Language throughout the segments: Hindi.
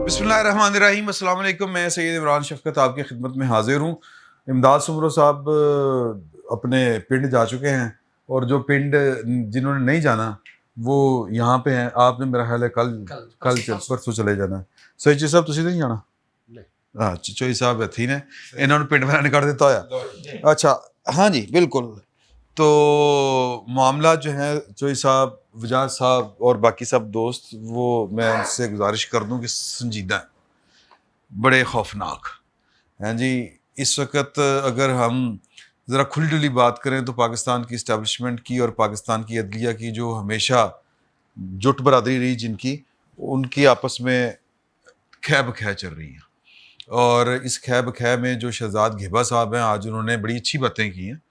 बिस्मिल्लाहिर्रहमानिर्रहीम, अस्सलाम वालेकुम। मैं सैयद इमरान शफ़क़त आपकी खिदमत में हाज़िर हूँ। इमदाद सुमरो साहब अपने पिंड जा चुके हैं और जो पिंड जिन्होंने नहीं जाना वो यहाँ पे हैं। आपने मेरा ख्याल है कल परसों चले जाना। सही जी साहब तुसीं नहीं जाना? हाँ चोई साहब हथी ने इन्होंने पिंड वाला नहीं कर देता होया। अच्छा हाँ जी बिल्कुल। तो मामला जो है चोई साहब, वजाज साहब और बाकी सब दोस्त, वो मैं उनसे गुजारिश कर दूं कि संजीदा है, बड़े खौफनाक हैं जी। इस वक्त अगर हम ज़रा खुली डुली बात करें तो पाकिस्तान की इस्टेब्लिशमेंट की और पाकिस्तान की अदलिया की, जो हमेशा जुट बरादरी रही जिनकी, उनकी आपस में खै बखै चल रही है। और इस खै बखै में जो शहजाद घेबा साहब हैं, आज उन्होंने बड़ी अच्छी बातें की हैं।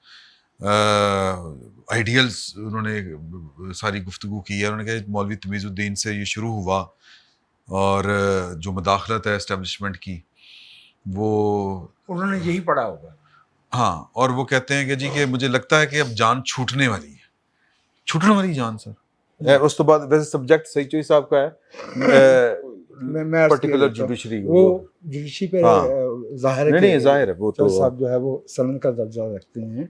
आइडियल्स उन्होंने सारी गुफ्तगू की है। उन्होंने कहा मौलवी तमीज़ुद्दीन से ये शुरू हुआ और जो मदाखलत है इस्टेब्लिशमेंट की वो उन्होंने यही पढ़ा होगा। हाँ, और वो कहते हैं कि जी कि मुझे लगता है कि अब जान छूटने वाली है। छूटने वाली जान सर। उस तो बाद वैसे सब्जेक्ट सही चोई साहब का है मैं पर्टिकुलर जुडिशरी, वो जुडिशरी पे जाहिर है, नहीं जाहिर है वो तो साहब जो है वो सनद का दर्जा रखते हैं।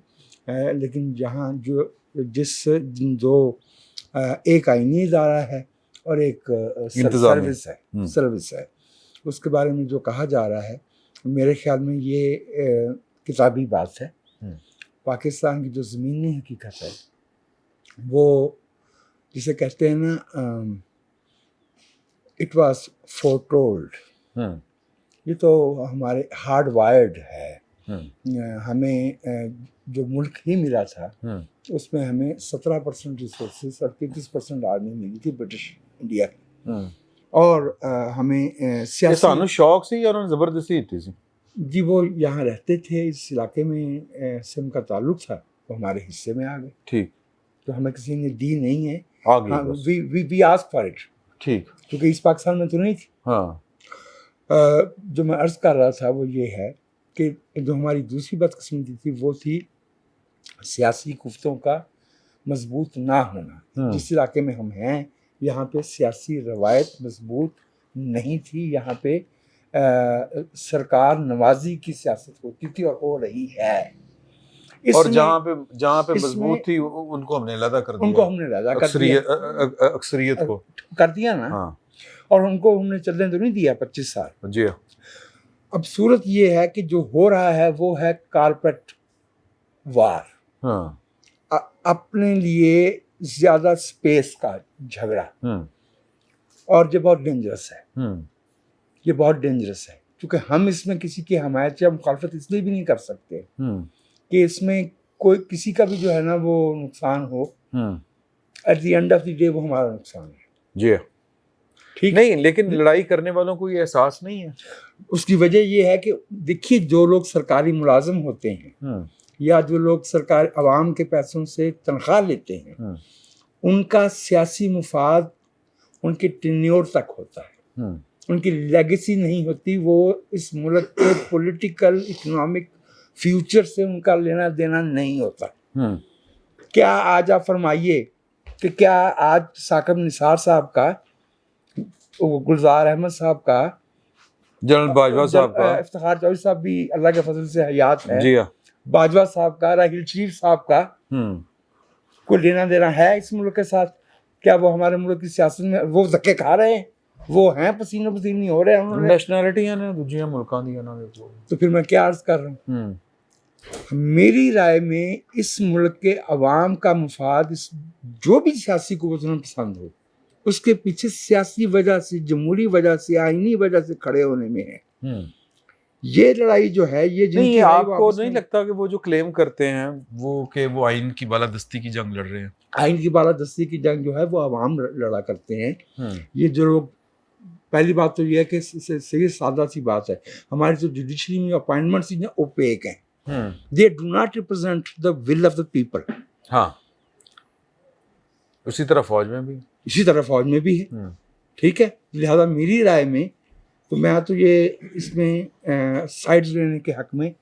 लेकिन जहाँ जो दो एक आईनी इदारा है और एक सर्विस है, उसके बारे में जो कहा जा रहा है, मेरे ख्याल में ये किताबी बात है। पाकिस्तान की जो ज़मीनी हकीकत है वो जिसे कहते हैं ना, इट वॉज फोरटोल्ड, ये तो हमारे हार्ड वायर्ड है। हमें जो मुल्क ही मिला था उसमें हमें 17% रिसोर्सेज और 33% आर्मी मिली थी ब्रिटिश इंडिया की। और हमें सियासी शौक से या उन्होंने ज़बरदस्ती थी जी, वो यहाँ रहते थे, इस इलाके में से उनका ताल्लुक था, वो हमारे हिस्से में आ गए। ठीक, तो हमें किसी ने दी नहीं है, आ गई। We ask for it. ठीक, क्योंकि इस पाकिस्तान में तो नहीं थी। हाँ, जो मैं अर्ज़ कर रहा था वो ये है कि जो हमारी दूसरी बदकिस्मती थी वो थी सियासी कुफ्तों का मजबूत ना होना। जिस इलाके में हम हैं यहाँ पे सियासी रवायत मजबूत नहीं थी। यहाँ पे सरकार नवाजी की सियासत होती थी और हो रही है। और जहाँ पे मजबूत थी उनको हमने अलग कर दिया, अक्सरियत को कर दिया ना। हाँ। और उनको हमने चलने तो नहीं दिया 25 साल। जी। अब सूरत ये है कि जो हो रहा है वो है कारपेट वार। हाँ। अपने लिए ज्यादा स्पेस का झगड़ा, और ये बहुत डेंजरस है। ये बहुत डेंजरस है क्योंकि हम इसमें किसी की हमायत या मुखालफत इसलिए भी नहीं कर सकते कि इसमें कोई किसी का भी जो है ना वो नुकसान हो। At the end of the day वो हमारा नुकसान है। जी ठीक नहीं, लेकिन लड़ाई करने वालों को ये एहसास नहीं है। उसकी वजह ये है कि देखिए, जो लोग सरकारी मुलाजिम होते हैं या जो लोग सरकार अवाम के पैसों से तनख्वाह लेते हैं, उनका सियासी मुफाद उनके टेन्योर तक होता है, उनकी लेगेसी नहीं होती। वो इस मुल्क के पॉलिटिकल इकोनॉमिक फ्यूचर से उनका लेना देना नहीं होता। क्या आज आप फरमाइए कि क्या आज साकिब निसार साहब का, गुलजार अहमद साहब का, जनरल बाजवा साहब का, इफ्तिखार चौधरी साहब भी अल्लाह के फजल से हयात है, जी हाँ, बाजवा साहब का, राहिल शरीफ साहब का कोई लेना देना है इस मुल्क के साथ? क्या वो हमारे मुल्क की सियासत में वो धक्के खा रहे हैं? वो हैं पसीनो पसीनी हो रहे हैं, नेशनैलिटी है ना दूसरी मुल्कों दी ना। तो फिर मैं क्या अर्ज कर रहा हूँ, मेरी राय में इस मुल्क के अवाम का मुफाद, इस जो भी सियासी को उन्हें पसंद हो, उसके पीछे सियासी वजह से, जमहूरी वजह से, आईनी वजह से खड़े होने में है। ये लड़ाई जो है ये नहीं, आपको नहीं लगता कि वो जो क्लेम करते हैं वो आइन की बालादस्ती की जंग लड़ रहे हैं? आइन की बालादस्ती की जंग जो है वो अवाम लड़ा करते हैं। ये जो लोग, पहली बात तो ये है कि सही सादा सी बात है, हमारी जो जुडिशरी में अपॉइंटमेंट्स हैं ओपेक हैं। They do not represent the will of the people. हाँ, उसी तरह फौज में भी है। ठीक है, लिहाजा मेरी राय में तो मैं तो ये इसमें साइड्स लेने के हक में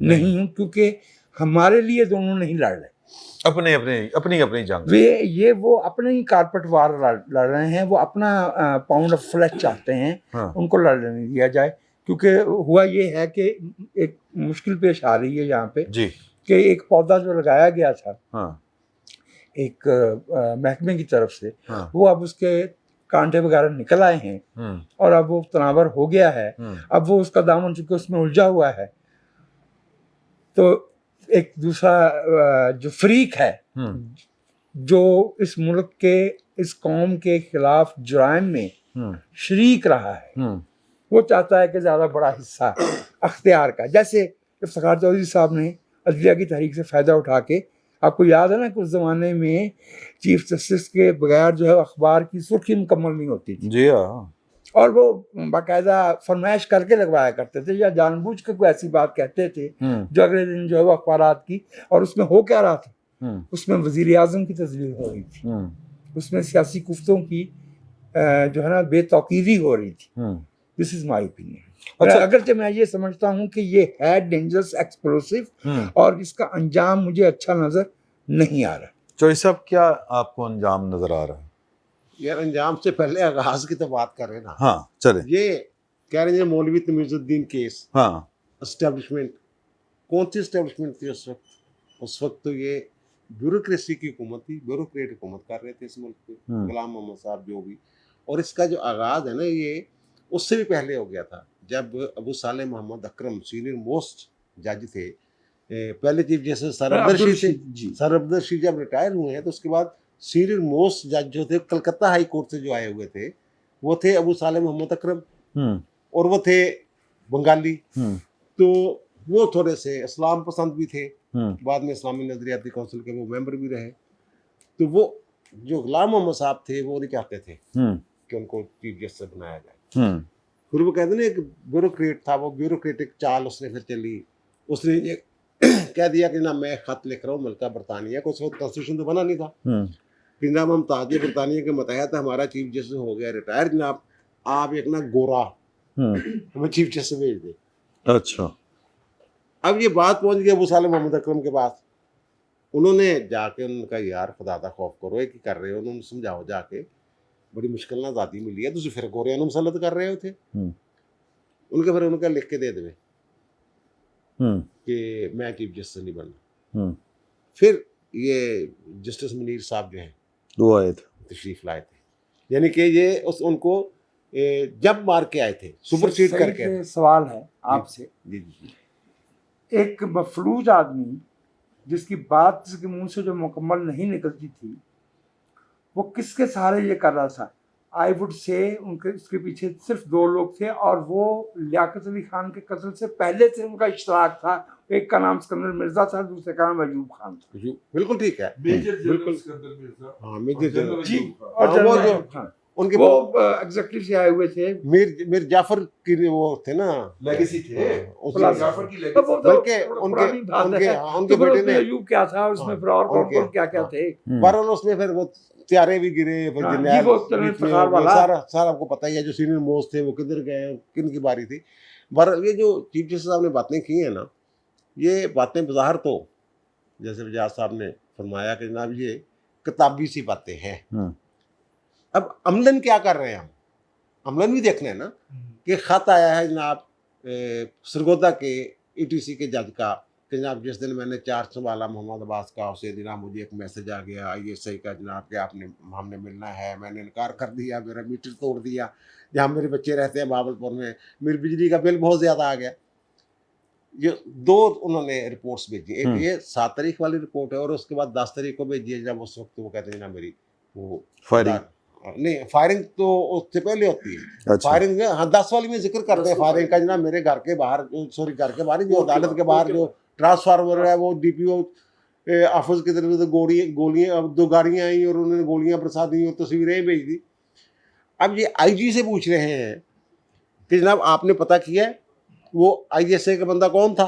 नहीं हूँ, क्योंकि हमारे लिए दोनों नहीं लड़ रहे, अपने अपने अपनी अपनी जंग। वो अपने ही कारपेट वार लड़ रहे हैं, वो अपना पाउंड ऑफ फ्लैश चाहते हैं, हाँ। उनको लड़ने नहीं दिया जाए। क्योंकि हुआ ये है कि एक मुश्किल पेश आ रही है यहाँ पे जी। कि एक पौधा जो लगाया गया था हाँ। एक महकमे की तरफ से, हाँ। वो अब उसके कांटे वगैरह निकल आए हैं और अब वो तनावर हो गया है। अब वो उसका दामन चूंकि उसमें उलझा हुआ है, तो एक दूसरा जो फ्रीक है जो इस मुल्क के, इस कौम के खिलाफ जुराइम में शरीक रहा है, वो चाहता है कि ज़्यादा बड़ा हिस्सा अख्तियार का, जैसे इफ्तिखार चौधरी साहब ने अदलिया की तहरीक से फ़ायदा उठा के, आपको याद है ना कुछ ज़माने में चीफ जस्टिस के बगैर जो है अखबार की सुर्खी मुकम्मल नहीं होती थी। जी हाँ। और वो बाकायदा फरमाइश करके लगवाया करते थे या जानबूझ के कोई ऐसी बात कहते थे जो अगले दिन जो है वो अखबारात की, और उसमें हो क्या रहा था, उसमें वज़ीर आज़म की तस्वीर हो रही थी, उसमें सियासी कुफ्तों की जो है ना बेतौकीदी हो रही थी। This is my opinion. अच्छा, अगरचे मैं ये समझता हूँ कि ये है डेंजरस एक्सप्लोसिव और इसका अंजाम मुझे अच्छा नज़र नहीं आ रहा। चौधरी साहब, क्या आपको अंजाम नज़र आ रहा है? यार अंजाम से पहले आगाज की तो बात करें ना। हाँ चले। ये कह रहे हैं मौलवी तमीजुद्दीन केस, हाँ, एस्टेब्लिशमेंट, कौन सी एस्टेब्लिशमेंट थी उस वक्त? उस वक्त तो ये ब्यूरोक्रेसी की हुकूमत थी, ब्यूरोक्रेट हुकूमत कर रहे थे इस मुल्क पे, गुलाम मोहम्मद साहब जो भी। और इसका जो आगाज है ना, ये उससे भी पहले हो गया था, जब अबू साले मोहम्मद अकरम सीनियर मोस्ट जज थे, पहले chief justice sir Abdul Rashid थे। सर अब्दुल रशीद जब रिटायर हुए हैं तो उसके बाद सीनियर मोस्ट जज जो थे कलकत्ता हाई कोर्ट से जो आए हुए थे, वो थे अबू साले मोहम्मद अकरम, और वो थे बंगाली। तो वो थोड़े से इस्लाम पसंद भी थे, बाद में इस्लामी नजरियाती काउंसिल के वो मेंबर भी रहे। तो वो जो गुलाम मोहम्मद साहब थे वो नहीं चाहते थे कि उनको चीफ जस्टिस बनाया जाए। फिर वो कहते ना एक ब्यूरोक्रेट था, वो ब्यूरोक्रेटिक चाल उसने फिर चली, उसने ये कह दिया कि ना मैं खत लिख रहा हूँ मलका बरतानिया को, उस वक्त कॉन्स्टिट्यूशन तो बना नहीं था, कि जनाब हम ताज बरतानिया के मतहत हमारा चीफ जस्टिस हो गया रिटायर, जनाब आप एक ना गोरा हमें चीफ जस्टिस भेज दे। अच्छा। अब ये बात पहुंच गई अबू साले मोहम्मद अकरम के पास, उन्होंने जाके उनका यार खुदा दा खौफ करो कि कर रहे हो, उन्होंने समझाओ जाके बड़ी मुश्किल ना आज़ादी मिली है, तुम फिर गोरिया मुसलत कर रहे हो थे। उनके फिर उनका लिख के दे दे कि मैं चीफ जस्टिस नहीं बनना। फिर ये जस्टिस मुनीर साहब जो हैं वो आए थे, तशरीफ लाए थे, यानी कि ये उनको जब मार के आए थे, सुपरसीड करके। सवाल है आपसे, जी जी, एक मफलूज आदमी जिसकी बात जिसके मुंह से जो मुकम्मल नहीं निकलती थी, वो किसके सहारे ये कर रहा था? आई वुड से उनके उसके पीछे सिर्फ दो लोग थे, और वो लियाकत अली खान के कत्ल से पहले से उनका इश्तराक था। एक का नाम सिकंदर मिर्जा था, दूसरे का नाम अयूब खान था। बिल्कुल ठीक है, बिल्कुल सिकंदर मिर्जा, हाँ मेजर जनरल जी, और वो जो खान उनके वो एग्जेक्टिव से आए हुए थे, मीर जाफर की वो थे ना, लेगेसी थे, जाफर की लेगेसी, बल्कि उनके बेटे ने अयूब क्या था, उसमें फिर और कौन क्या क्या थे, बहरहाल उसमें फिर वो त्यारे भी गिरे, फिर सारा आपको पता ही है, जो सीनियर मोस्ट थे वो किधर गए, किन की बारी थी। बहरहाल ये जो चीफ जस्टिस साहब ने बातें की हैं ना, ये बातें बाहर तो जैसे वजाज साहब ने फरमाया कि जनाब ये किताबी सी बातें हैं। अब अमलन क्या कर रहे हैं हम? अमलन भी देखना है ना, कि खत आया है जनाब सरगोदा के ETC के जज का कि जनाब जिस दिन मैंने चार्ज संभाला मोहम्मद अब्बास का, उसे जनाब मुझे एक मैसेज आ गया ISI का जनाब कि हमने मिलना है, मैंने इनकार कर दिया, मेरा मीटर तोड़ दिया, जहाँ मेरे बच्चे रहते हैं बावलपुर में, मेरी बिजली का बिल बहुत ज़्यादा आ गया। ये दो उन्होंने रिपोर्ट्स भेजी, एक ये 7 तारीख वाली रिपोर्ट है और उसके बाद 10 तारीख को भेजी है, जब उस वक्त वो कहते हैं ना मेरी वो फायरिंग तो उससे पहले होती है। अच्छा। फायरिंग हाँ 10 वाली में जिक्र करते हैं फायरिंग का, जनाब मेरे घर के बाहर, सॉरी घर के बाहर, जो अदालत के बाहर जो ट्रांसफार्मर है वो DPO ऑफिस की तरफ से गोलियां 2 गाड़ियां आई और उन्होंने गोलियां बरसा दी और तस्वीरें भेज दी। अब ये IG से पूछ रहे हैं कि जनाब आपने पता किया वो ISI का बंदा कौन था?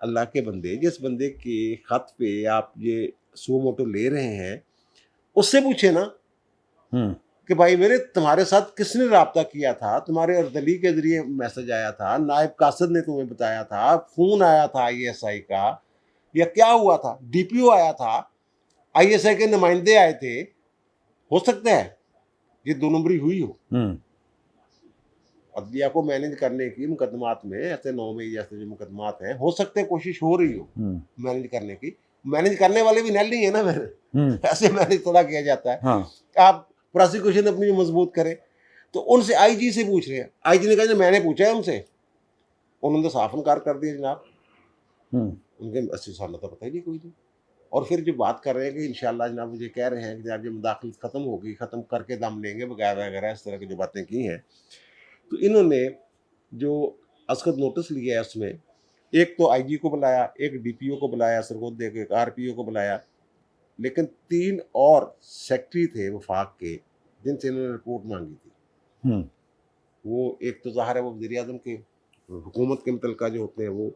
अल्लाह के बंदे, जिस बंदे के खत पे आप ये सो मोटो ले रहे हैं उससे पूछे ना कि भाई मेरे तुम्हारे साथ किसने राब्ता किया था, तुम्हारे अर्दली के जरिए मैसेज आया था, नायब कासिद ने तुम्हें बताया था, फोन आया था ISI का, या क्या हुआ था, डीपीओ आया था, आईएसआई के नुमाइंदे आए थे, हो सकता है ये 2 नंबरी हुई हो। अदलिया को मैनेज करने की मुकदमात में, ऐसे 9 मई जैसे जो मुकदमात हैं, हो सकते है कोशिश हो रही हो मैनेज करने की। मैनेज करने वाले भी नल नहीं है ना मेरे, ऐसे मैनेज थोड़ा किया जाता है। हाँ। आप प्रोसिक्यूशन अपनी मजबूत करें, तो उनसे आईजी से पूछ रहे हैं। आईजी ने कहा मैंने पूछा है उनसे, उन्होंने साफ इनकार कर दिया जनाब। उनके 80 साल तो पता ही नहीं कोई नहीं। और फिर जो बात कर रहे हैं कि इंशाल्लाह जनाब मुझे कह रहे हैं कि जब ये मुदाखलत ख़त्म होगी, ख़त्म करके दम लेंगे वगैरह वगैरह, इस तरह की जो बातें की हैं। तो इन्होंने जो असखत नोटिस लिया है उसमें एक तो आईजी को बुलाया, एक डीपीओ को बुलाया, सरगोदे के एक आरपीओ को बुलाया, लेकिन 3 और सेक्रेटरी थे वफाक के जिनसे इन्होंने रिपोर्ट मांगी थी। वो एक तो ज़ाहिर है वो वज़ीर आज़म के हुकूमत के मुतल्लिका जो होते हैं, वो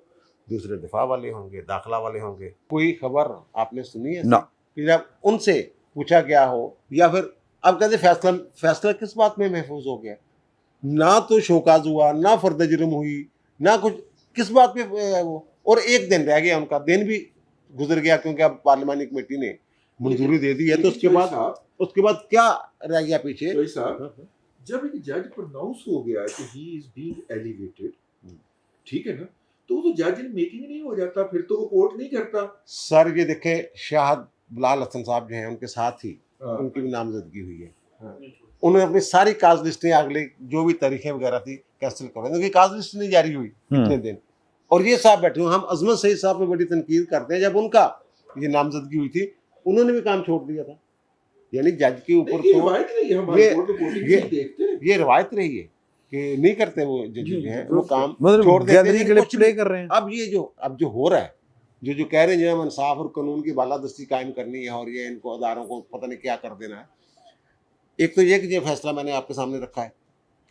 दूसरे दिफा वाले होंगे, दाखिला वाले होंगे। कोई खबर आपने सुनी है ना कि जब उनसे पूछा गया हो, या फिर अब कहते फैसला किस बात में महफूज हो गया? ना तो शोकाज हुआ, ना फर्द जुर्म हुई, ना कुछ, किस बात पे वो। और एक दिन रह गया, उनका दिन भी गुजर गया, क्योंकि अब पार्लिमानी कमेटी ने मंजूरी दे दी है। तो उसके बाद क्या रह गया पीछे? जब एक जज प्रोनाउंस हो गया कि ही इज बीइंग एलिवेटेड, ठीक है ना, तो जज इन मेकिंग नहीं हो जाता, फिर तो वो कोर्ट नहीं करता। सर ये देखे, शाहद बिलाल हसन साहब जो हैं उनके साथ ही उनकी भी नामजदगी हुई है। उन्होंने अपनी सारी काज लिस्टें अगले जो भी तारीखें वगैरह थी कैंसिल कर, क्योंकि काज लिस्ट नहीं जारी हुई इतने दिन। और ये साहब बैठे हुए, हम अजमत सईद साहब पे बड़ी तनकीद करते हैं, जब उनका ये नामजदगी हुई थी उन्होंने भी काम छोड़ दिया था। यानी जज के ऊपर तो ये रवायत रही है कि नहीं करते वो जज जो है वो काम छोड़ देते हैं, प्ले कर रहे हैं। अब ये जो हो रहा है, जो कह रहे हैं जो इंसाफ और कानून की बालादस्ती कायम करनी है और ये इनको अदारों को पता नहीं क्या कर देना है। एक तो ये कि ये फैसला मैंने आपके सामने रखा है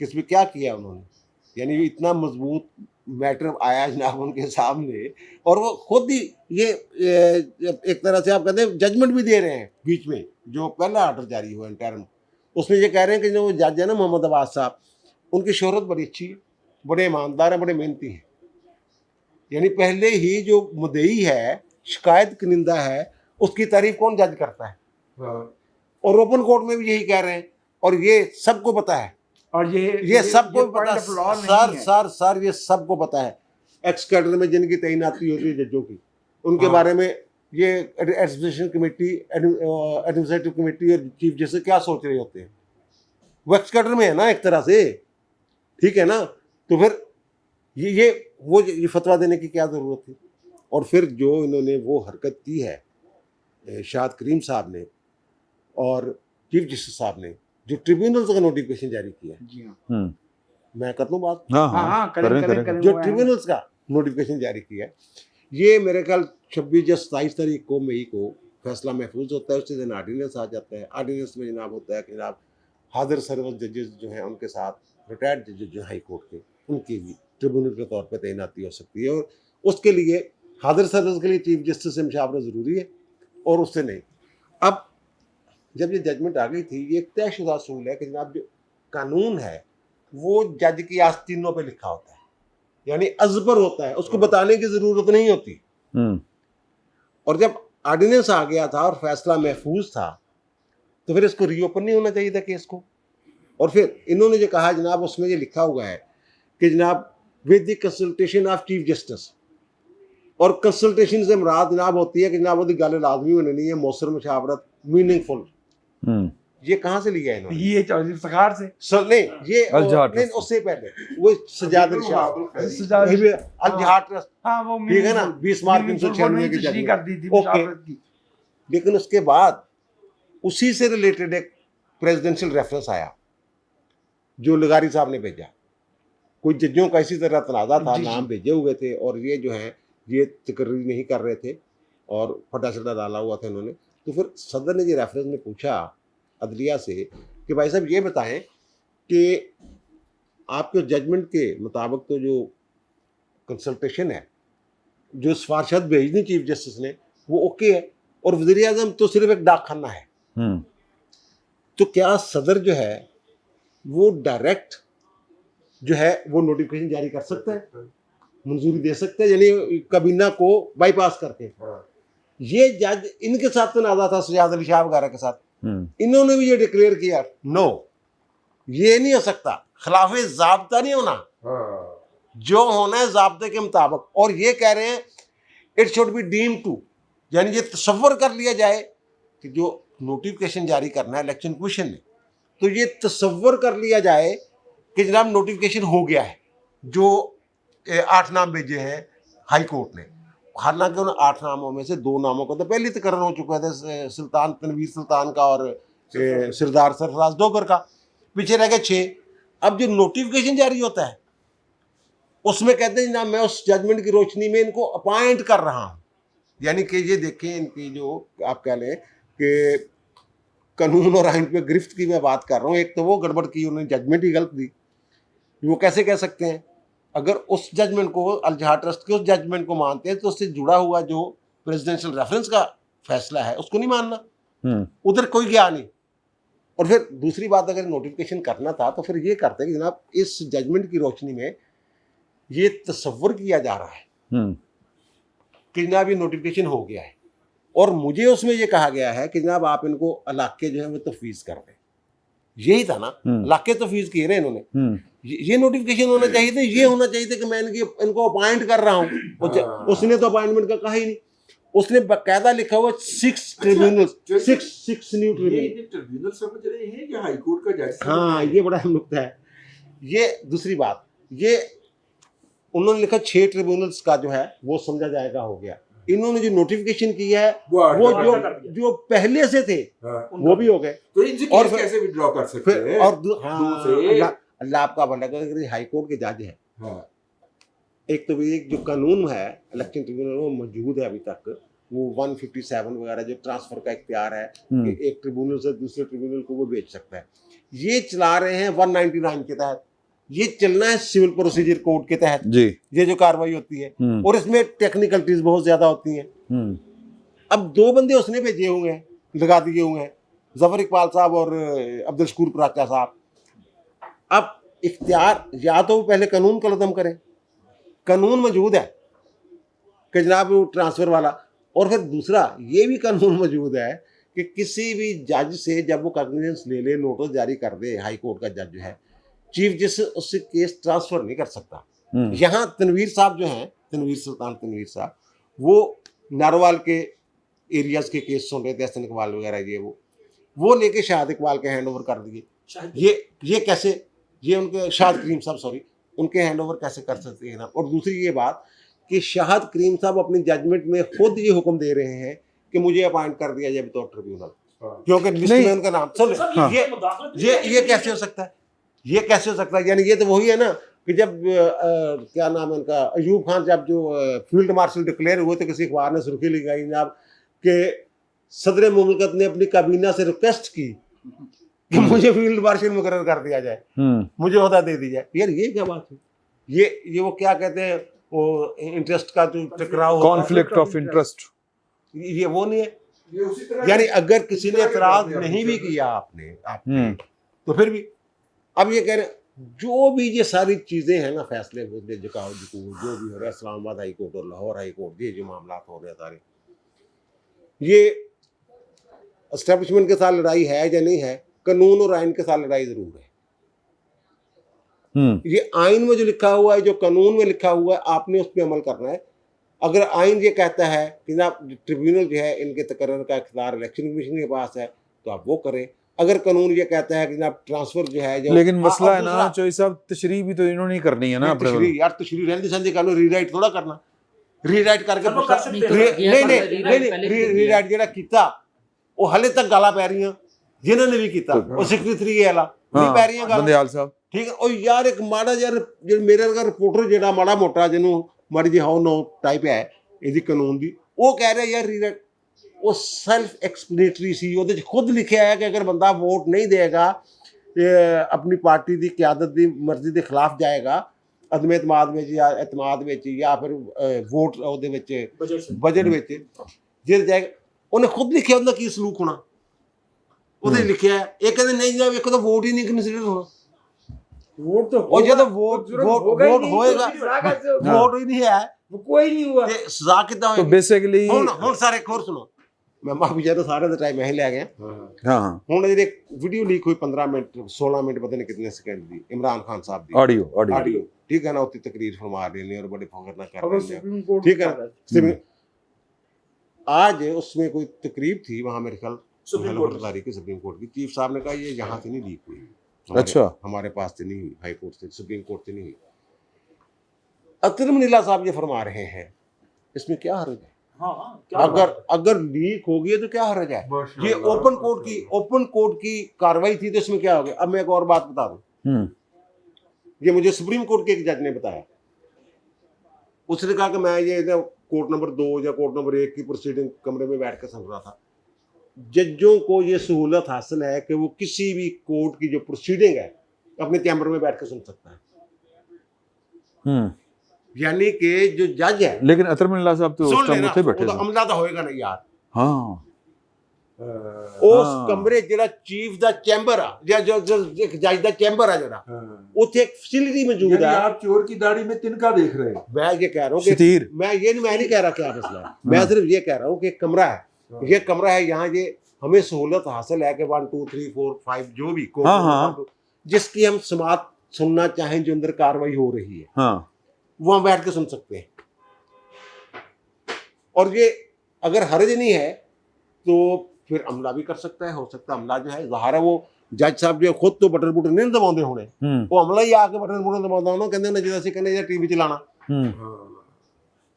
कि इसमें क्या किया उन्होंने, यानी इतना मजबूत मैटर आया जनाब उनके सामने, और वो खुद ही ये एक तरह से आप कहते हैं जजमेंट भी दे रहे हैं। बीच में जो पहला ऑर्डर जारी हुआ इंटरम, उसमें ये कह रहे हैं कि जो जज है ना मोहम्मद अब्बास साहब, उनकी शोहरत बड़ी अच्छी है, बड़े ईमानदार हैं, बड़े मेहनती हैं। यानी पहले ही जो मुद्दई है, शिकायत कनिंदा है, उसकी तारीफ कौन जज करता है? और ओपन कोर्ट में भी यही कह रहे हैं, और ये सबको पता है। और ये सबको पता है सर, ये सबको पता है। एक्स कैडर में जिनकी तैनाती होती है जजों की, उनके बारे में ये एडमिनिस्ट्रेशन कमेटी, एडमिनिस्ट्रेटिव कमेटी और चीफ जस्टिस क्या सोच रहे होते हैं? वो एक्स कैडर में है ना एक तरह से, ठीक है ना। तो फिर ये फतवा देने की क्या ज़रूरत थी? और फिर जो इन्होंने वो हरकत की है शाहद करीम साहब ने और चीफ जस्टिस साहब ने, जो ट्रिब्यूनल्स का नोटिफिकेशन जारी किया, जी हाँ, मैं कर लूँ बात? हाँ, करें। जो ट्रिब्यूनल्स का नोटिफिकेशन जारी किया, ये मेरे ख्याल 26 या 27 तारीख को मई को फैसला महफूज होता है। उससे दिन आर्डिनेंस आ जाता है। आर्डिनेंस में जनाब होता है कि जनाब हाजिर सर्विस जजेस जो हैं उनके साथ रिटायर्ड जजेस जो हाई कोर्ट के, उनकी भी ट्रिब्यूनल के तौर पर तैनाती हो सकती है। और उसके लिए हाजिर सर्विस के लिए चीफ जस्टिस से मुशावरा ज़रूरी है, और उससे नहीं। अब जब ये जजमेंट आ गई थी, ये एक तयशुदा असूल है कि जनाब जो कानून है वो जज की आस्तीनों पे लिखा होता है, यानी अजबर होता है, उसको बताने की ज़रूरत नहीं होती। और जब ऑर्डिनेंस आ गया था और फैसला महफूज था, तो फिर इसको रीओपन नहीं होना चाहिए था केस को। और फिर इन्होंने जो कहा जनाब, उसमें ये लिखा हुआ है कि जनाब with the consultation of chief justice, और कंसल्टेशन से मुराद जनाब होती है कि जनाब वो गल लाजमी होनी नहीं है, मौसर मुशावरत, मीनिंगफुल। ये कहाँ से लिया है इन्होंने? ये सरकार से नहीं, ये नहीं, उससे पहले वो सजाद अल-जहाद ट्रस्ट, हाँ, वो ठीक है ना, 20 मार्च 1996 की तशरीह कर दी थी मुशावरत की। लेकिन उसके बाद उसी से रिलेटेड एक प्रेसिडेंशियल रेफरेंस आया जो लगारी साहब ने भेजा। कोई जजों का इसी तरह तनाज़ा था, नाम भेजे हुए थे, और ये जो है ये तकरीर नहीं कर रहे थे और फटा सटा डाला हुआ था इन्होंने। तो फिर सदर ने ये रेफरेंस में पूछा अदलिया से कि भाई साहब ये बताएं कि आपके जजमेंट के मुताबिक तो जो कंसल्टेशन है, जो सिफारिशात भेजनी चीफ जस्टिस ने, वो ओके है, और वज़ीर आज़म तो सिर्फ एक डाक खाना है। तो क्या सदर जो है वो डायरेक्ट जो है वो नोटिफिकेशन जारी कर सकता है? मंजूरी दे सकते हैं, यानी काबीना को बाईपास करके। हाँ। ये जज इनके साथ तनाज़ा था, सजाद अली शाह वगैरह के साथ, इन्होंने भी ये डिक्लेयर किया नो, ये नहीं हो सकता, खिलाफ ज़ाब्ता नहीं होना, हाँ। जो होना है ज़ाब्ते के मुताबिक। और ये कह रहे हैं it should be deem to, यानी ये तसव्वुर कर लिया जाए कि जो नोटिफिकेशन जारी करना है इलेक्शन कमीशन ने, तो ये तसव्वुर कर लिया जाए कि जनाब नोटिफिकेशन हो गया है, जो 8 नाम भेजे हैं हाई कोर्ट ने। हालांकि उन 8 नामों में से 2 नामों का तो पहले तकर्रर हो चुका था, सुल्तान तनवीर सुल्तान का और सरदार सरफराज डोगर का, पीछे रह गए 6। अब जो नोटिफिकेशन जारी होता है उसमें कहते हैं जनाब मैं उस जजमेंट की रोशनी में इनको अपॉइंट कर रहा हूँ, यानी कि ये देखें इनकी जो आप कह लें कि कानून और आइन पे गिरफ्त की मैं बात कर रहा हूँ। एक तो वो गड़बड़ की, उन्होंने जजमेंट ही गलत दी, वो कैसे कह सकते हैं? अगर उस जजमेंट को अल-जहाद ट्रस्ट के उस जजमेंट को मानते हैं तो उससे जुड़ा हुआ जो प्रेसिडेंशियल रेफरेंस का फैसला है उसको नहीं मानना, उधर कोई गया नहीं। और फिर दूसरी बात, अगर नोटिफिकेशन करना था तो फिर ये करते कि जनाब इस जजमेंट की रोशनी में ये तसव्वुर किया जा रहा है कि जनाब ये नोटिफिकेशन हो गया है, और मुझे उसमें ये कहा गया है कि जनाब आप इनको इलाके जो है वो तफवीज़ कर दें। यही था ना, इलाके तफवीज़ किए रहे इन्होंने, ये नोटिफिकेशन होना चाहिए था, ये होना चाहिए था कि मैं इनको अपॉइंट कर रहा हूँ। उसने तो अपॉइंटमेंट का कहा ही नहीं, उसने बाकायदा लिखा हुआ 6 ट्रिब्यूनल्स, 6 न्यू ट्रिब्यूनल समझ रहे हैं या हाई कोर्ट का जज? हाँ, ये बड़ा अहम नुकता है। ये दूसरी बात, ये उन्होंने लिखा 6 ट्रिब्यूनल्स का जो है वो समझा जाएगा हो गया। इन्होंने जो नोटिफिकेशन किया है वो जो पहले से थे वो भी हो गए। तो इनसे केस कैसे विड्रॉ कर सकते हैं? और अल्लाह आपका भला करे, अगर हाई कोर्ट के जज हैं, एक तो भी एक जो कानून है इलेक्शन ट्रिब्यूनल वो मौजूद है अभी तक, वो 157 वगैरह जो ट्रांसफर का इख्तियार है कि एक ट्रिब्यूनल से दूसरे ट्रिब्यूनल को वो भेज सकता है, ये चला रहे हैं 199 के तहत। ये चलना है सिविल प्रोसीजर कोड के तहत जी, ये जो कार्रवाई होती है, और इसमें टेक्निकलिटीज बहुत ज्यादा होती हैं। अब 2 बंदे उसने भेजे हुए हैं, लगा दिए हुए हैं, जफर इकबाल साहब और अब्दुल शकूर पराचा साहब। अब इख्तियार या तो वो पहले कानून का लदम करें, कानून मौजूद है कि जनाब वो ट्रांसफर वाला, और फिर दूसरा ये भी कानून मौजूद है कि किसी भी जज से जब वो कॉग्निजेंस ले ले, नोटिस जारी कर दे, हाई कोर्ट का जज जो है, चीफ जस्टिस उससे केस ट्रांसफर नहीं कर सकता। यहाँ तनवीर साहब जो हैं, तनवीर सुल्तान तनवीर साहब, वो नारोवाल के एरियाज के केस सुन रहे थे, हसन इकबाल वगैरह, ये वो लेके शाहिद इकबाल के हैंड ओवर कर दिए। ये कैसे, ये उनके शाहिद करीम साहब सॉरी, उनके हैंड ओवर कैसे कर सकते हैं ना। और दूसरी ये बात कि शाहिद करीम साहब अपनी जजमेंट में खुद ये हुक्म दे रहे हैं कि मुझे अपॉइंट कर दिया जाए बतौर ट्रिब्यूनल, क्योंकि लिस्ट में उनका नाम चल। ये कैसे हो सकता है? ये कैसे हो सकता है? यानी ये तो वही है ना कि जब क्या नाम है उनका, अयूब खान जब जो फील्ड मार्शल डिक्लेयर हुए थे, किसी अखबार ने सुर्खी लगाई जनाब कि सदर मुमलकत ने अपनी काबीना से रिक्वेस्ट की कि मुझे फील्ड मार्शल मुकर्रर कर दिया जाए, मुझे ओहदा दे दी जाए। यार ये क्या बात है? ये वो क्या कहते हैं, वो इंटरेस्ट का जो टकराव, कॉन्फ्लिक्ट ऑफ इंटरेस्ट, ये वो नहीं है। यानी अगर किसी ने एतराज नहीं भी किया आपने तो फिर भी अब ये कह रहे हैं जो भी ये सारी चीज़ें हैं ना, फैसले जो भी हो रहा है, इस्लामाबाद हाई कोर्ट और लाहौर हाई कोर्ट, ये जो मामला हो रहे हैं सारे, ये एस्टेब्लिशमेंट के साथ लड़ाई है या नहीं है? कानून और आइन के साथ लड़ाई जरूर है। ये आइन में जो लिखा हुआ है, जो कानून में लिखा हुआ है, आपने उस पर अमल करना है। अगर आइन ये कहता है कि जनाब ट्रिब्यूनल जो है इनके तकर्रर का इख्तियार इलेक्शन कमीशन के पास है, तो आप वो करें। अगर कानून ये कहता है कि जनाब ट्रांसफर जो है, जो लेकिन मसला है ना चौधरी साहब, तशरीह भी तो इन्होंने ही करनी है ना। यार तशरीह रहने संजय कानून रीराइट थोड़ा करना, रीराइट करके नहीं रीराइट जेड़ा कीता वो हले तक गाला पै रही जिन्होंने भी कीता, वो 63 वाला नहीं पै रही बंदेयाल साहब, ठीक है। और यार एक माड़ा यार मेरे वर्गा रिपोर्टर जेड़ा माड़ा मोटा जिन्हों माड़ी जी हाउ नो टाइप है ਇਹਦੀ कानून दी, वो कह रहा है यार रीराइट, वो सेल्फ एक्सप्लेनेटरी सी, ਉਹਦੇ ਚ खुद लिखा है कि अगर बंदा वोट नहीं देगा, अपनी पार्टी की क्यादत की मर्जी के खिलाफ जाएगा, अदम एतमाद में या एतमाद में या फिर वोट ਉਹਦੇ ਵਿੱਚ बजट ਵਿੱਚ ਜੇ जाएगा, ਉਹਨੇ खुद लिखा ਉਹਦਾ ਕੀ ਸਲੂਕ ਹੋਣਾ, ਉਹਦੇ ਲਿਖਿਆ। ਇਹ ਕਹਿੰਦੇ ਨਹੀਂ ਜਨਾਬ ਵੇਖੋ ਤਾਂ ਵੋਟ ਹੀ ਨਹੀਂ ਕੰਸੀਡਰ ਹੋਣਾ। वोट तो और ਜਦੋਂ ਵੋਟ ਹੋਏਗਾ ਵੋਟ ਹੀ ਨਹੀਂ ਹੈ वो कोई नहीं हुआ। ਤੇ ਸਜ਼ਾ ਕਿੱਦਾਂ तो ਹੋਏਗੀ? बेसिकली ਹੁਣ ਸਾਰੇ ਇੱਕ ਹੋਰ ਸੁਣੋ, ਮੈਂ ਮਾਫੀ ਚਾਹਤਾ ਸਾਰੇ ਦਾ ਟਾਈਮ ਮੈਂ ਲੈ ਗਿਆ। हाँ हाँ ਹੁਣ ਜਿਹੜੀ ਵੀਡੀਓ ਲੀਕ ਹੋਈ 15 ਮਿੰਟ 16 ਮਿੰਟ ਪਤਾ ਨਹੀਂ ਕਿੰਨੇ ਸੈਕਿੰਡ ਦੀ ਇਮਰਾਨ ਖਾਨ ਸਾਹਿਬ ਦੀ ऑडियो ऑडियो ਆਡੀਓ, ਠੀਕ ਹੈ ਨਾ, ਉੱਤੇ ਤਕਰੀਰ ਫਰਮਾ ਰਹੇ ਨੇ और बड़े फखर ना कर खबर रहे हैं, सुप्रीम कोर्ट ठीक है में आ ना। रहा है। आज उसमें कोई तकरीब थी वहाँ मेरे ख्याल सुप्रीम कोर्ट की सुप्रीम कोर्ट की चीफ साहब ने कहा ये यहाँ से नहीं लीक हुई, अच्छा। हमारे पास से नहीं हुई, हाई कोर्ट से सुप्रीम कोर्ट से नहीं हुई। अतर मनीला साहब ये फरमा रहे हैं, इसमें क्या हर्ज है? अगर लीक हो गई है तो क्या हर्ज है? ये ओपन कोर्ट की कार्रवाई थी तो इसमें क्या हो गया? अब मैं एक और बात बता दूं, ये मुझे सुप्रीम कोर्ट के एक जज ने बताया। उसने कहा कि मैं ये कोर्ट नंबर 2 या कोर्ट नंबर 1 की प्रोसीडिंग कमरे में बैठ कर सुन रहा था। जजों को ये सहूलत हासिल है कि वो किसी भी कोर्ट की जो प्रोसीडिंग है अपने चैम्बर में बैठ कर सुन सकता है। यानी कि जो जज है, लेकिन अतर मनीला साहब तो उस टाइम ਉੱਥੇ बैठे थे। अमला तो होएगा नहीं यार। हाँ उस कमरे ਜਿਹੜਾ ਚੀਫ ਦਾ ਚੈਂਬਰ ਆ ਜਾਂ ਜੋ ਇੱਕ ਜੱਜ ਦਾ ਚੈਂਬਰ ਆ ਜਿਹੜਾ, ਉੱਥੇ ਇੱਕ ਫੈਸਿलिटी मौजूद है। आप चोर की दाढ़ी में तिनका देख रहे हैं। मैं ये कह रहा हूँ कि मैं नहीं कह रहा क्या मसला है, मैं सिर्फ ये कह रहा हूँ कि कमरा है, ये कमरा है, यहाँ ये हमें सहूलत हासिल है कि 1 2 3 4 5 जो भी जिसकी हम समात सुनना चाहें, जो अंदर कार्रवाई हो रही है वहाँ बैठ के सुन सकते हैं। और ये अगर हर्ज नहीं है तो फिर अमला भी कर सकता है। हो सकता है अमला जो है ज़ाहिर है वो जज साहब जो खुद तो बटन बुटन नहीं दबाते होने, वो अमला ही आके बटन बुटन दबाता होना, कहते ना जिदा कहने यार टीवी चलाना,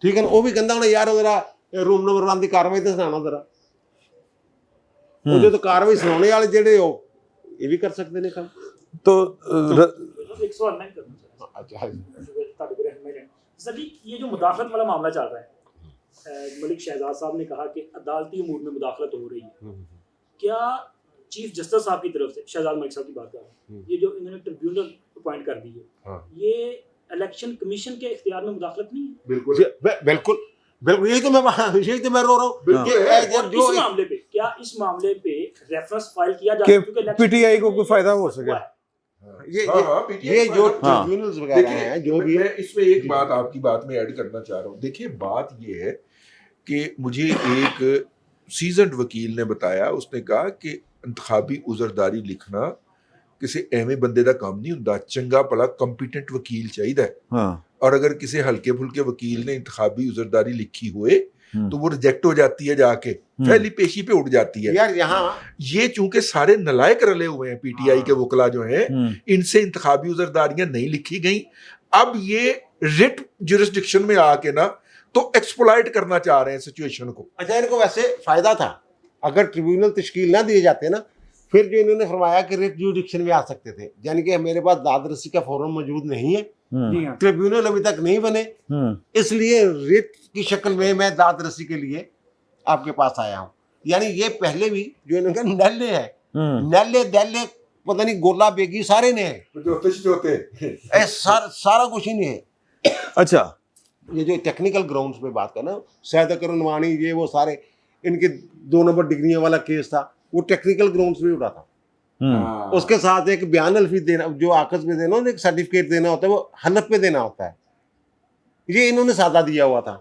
ठीक है ना, वो भी कहता होना यार जरा रूम नंबर 1 की कार्रवाई तो सुनाना जरा। वो जो तो कार्रवाई सुनाने वाले जेडे हो ये भी कर सकते ने काम। तो एक सवाल मैं करना चाहता हूं। सर जी, ये जो मुदाखलत वाला मामला चल रहा है, मलिक शहजाद साहब ने कहा कि अदालती अमूर में मुदाखलत हो रही है, क्या चीफ जस्टिस साहब की तरफ से, शहजाद मलिक साहब की बात कर रहा हूँ, ये जो इन्होंने ट्रिब्यूनल अपॉइंट कर दी है, ये इलेक्शन कमीशन के इख्तियार में मुदाखलत नहीं है? बिल्कुल यही तो मैं रो रहा हूँ। इस मामले पे क्या इस मामले पे रेफरेंस फाइल किया जा सकता है? पीटीआई को कोई फायदा हो सके? ये जो ट्रिब्यूनल्स वगैरह हैं जो भी, मैं इसमें एक बात आपकी बात में ऐड करना चाह रहा हूँ। देखिए बात ये है कि मुझे एक सीजन्ड वकील ने बताया, उसने कहा कि इंतखाबी उज़रदारी लिखना किसी एवें बंदे का काम नहीं हुंदा, चंगा भला कंपीटेंट वकील चाहिए। और अगर किसी हल्के फुल्के वकील ने इंतखाबी उज़रदारी लिखी हुए तो वो रिजेक्ट हो जाती है, जाके पहली पेशी पे उठ जाती है। यार यहाँ ये चूंकि सारे नलायक रले हुए हैं पीटीआई के वकला जो हैं, इनसे इंतखाबी उज़रदारियां नहीं लिखी गई। अब ये रिट जुरिस्डिक्शन में आके ना तो एक्सप्लॉइट करना चाह रहे हैं सिचुएशन को। अच्छा, इनको वैसे फायदा था अगर ट्रिब्यूनल तश्कील ना दिए जाते ना, फिर जो इन्होंने फरमाया कि रिट जुरिस्डिक्शन में आ सकते थे, यानी कि मेरे पास दाद रसी का फॉर्म मौजूद नहीं है, ट्रिब्यूनल अभी तक नहीं बने, इसलिए रिट की शक्ल में मैं दाद रसी के लिए आपके पास आया हूँ। यानी ये पहले भी जो इनका नल्ले है, नल्ले दल्ले पता नहीं गोला बेगी सारे ने है, सारा कुछ ही नहीं है। अच्छा, ये जो टेक्निकल ग्राउंड्स पे बात करना, सैयद अकरम नवानी ये वो सारे इनके 2 नंबर डिग्रियों वाला केस था, वो टेक्निकल ग्राउंड्स पे उठा था। उसके साथ एक बयान अल्फी देना, जो आकस में देना, एक सर्टिफिकेट देना होता है, वो हनफ पे देना होता है, ये इन्होंने सादा दिया हुआ था।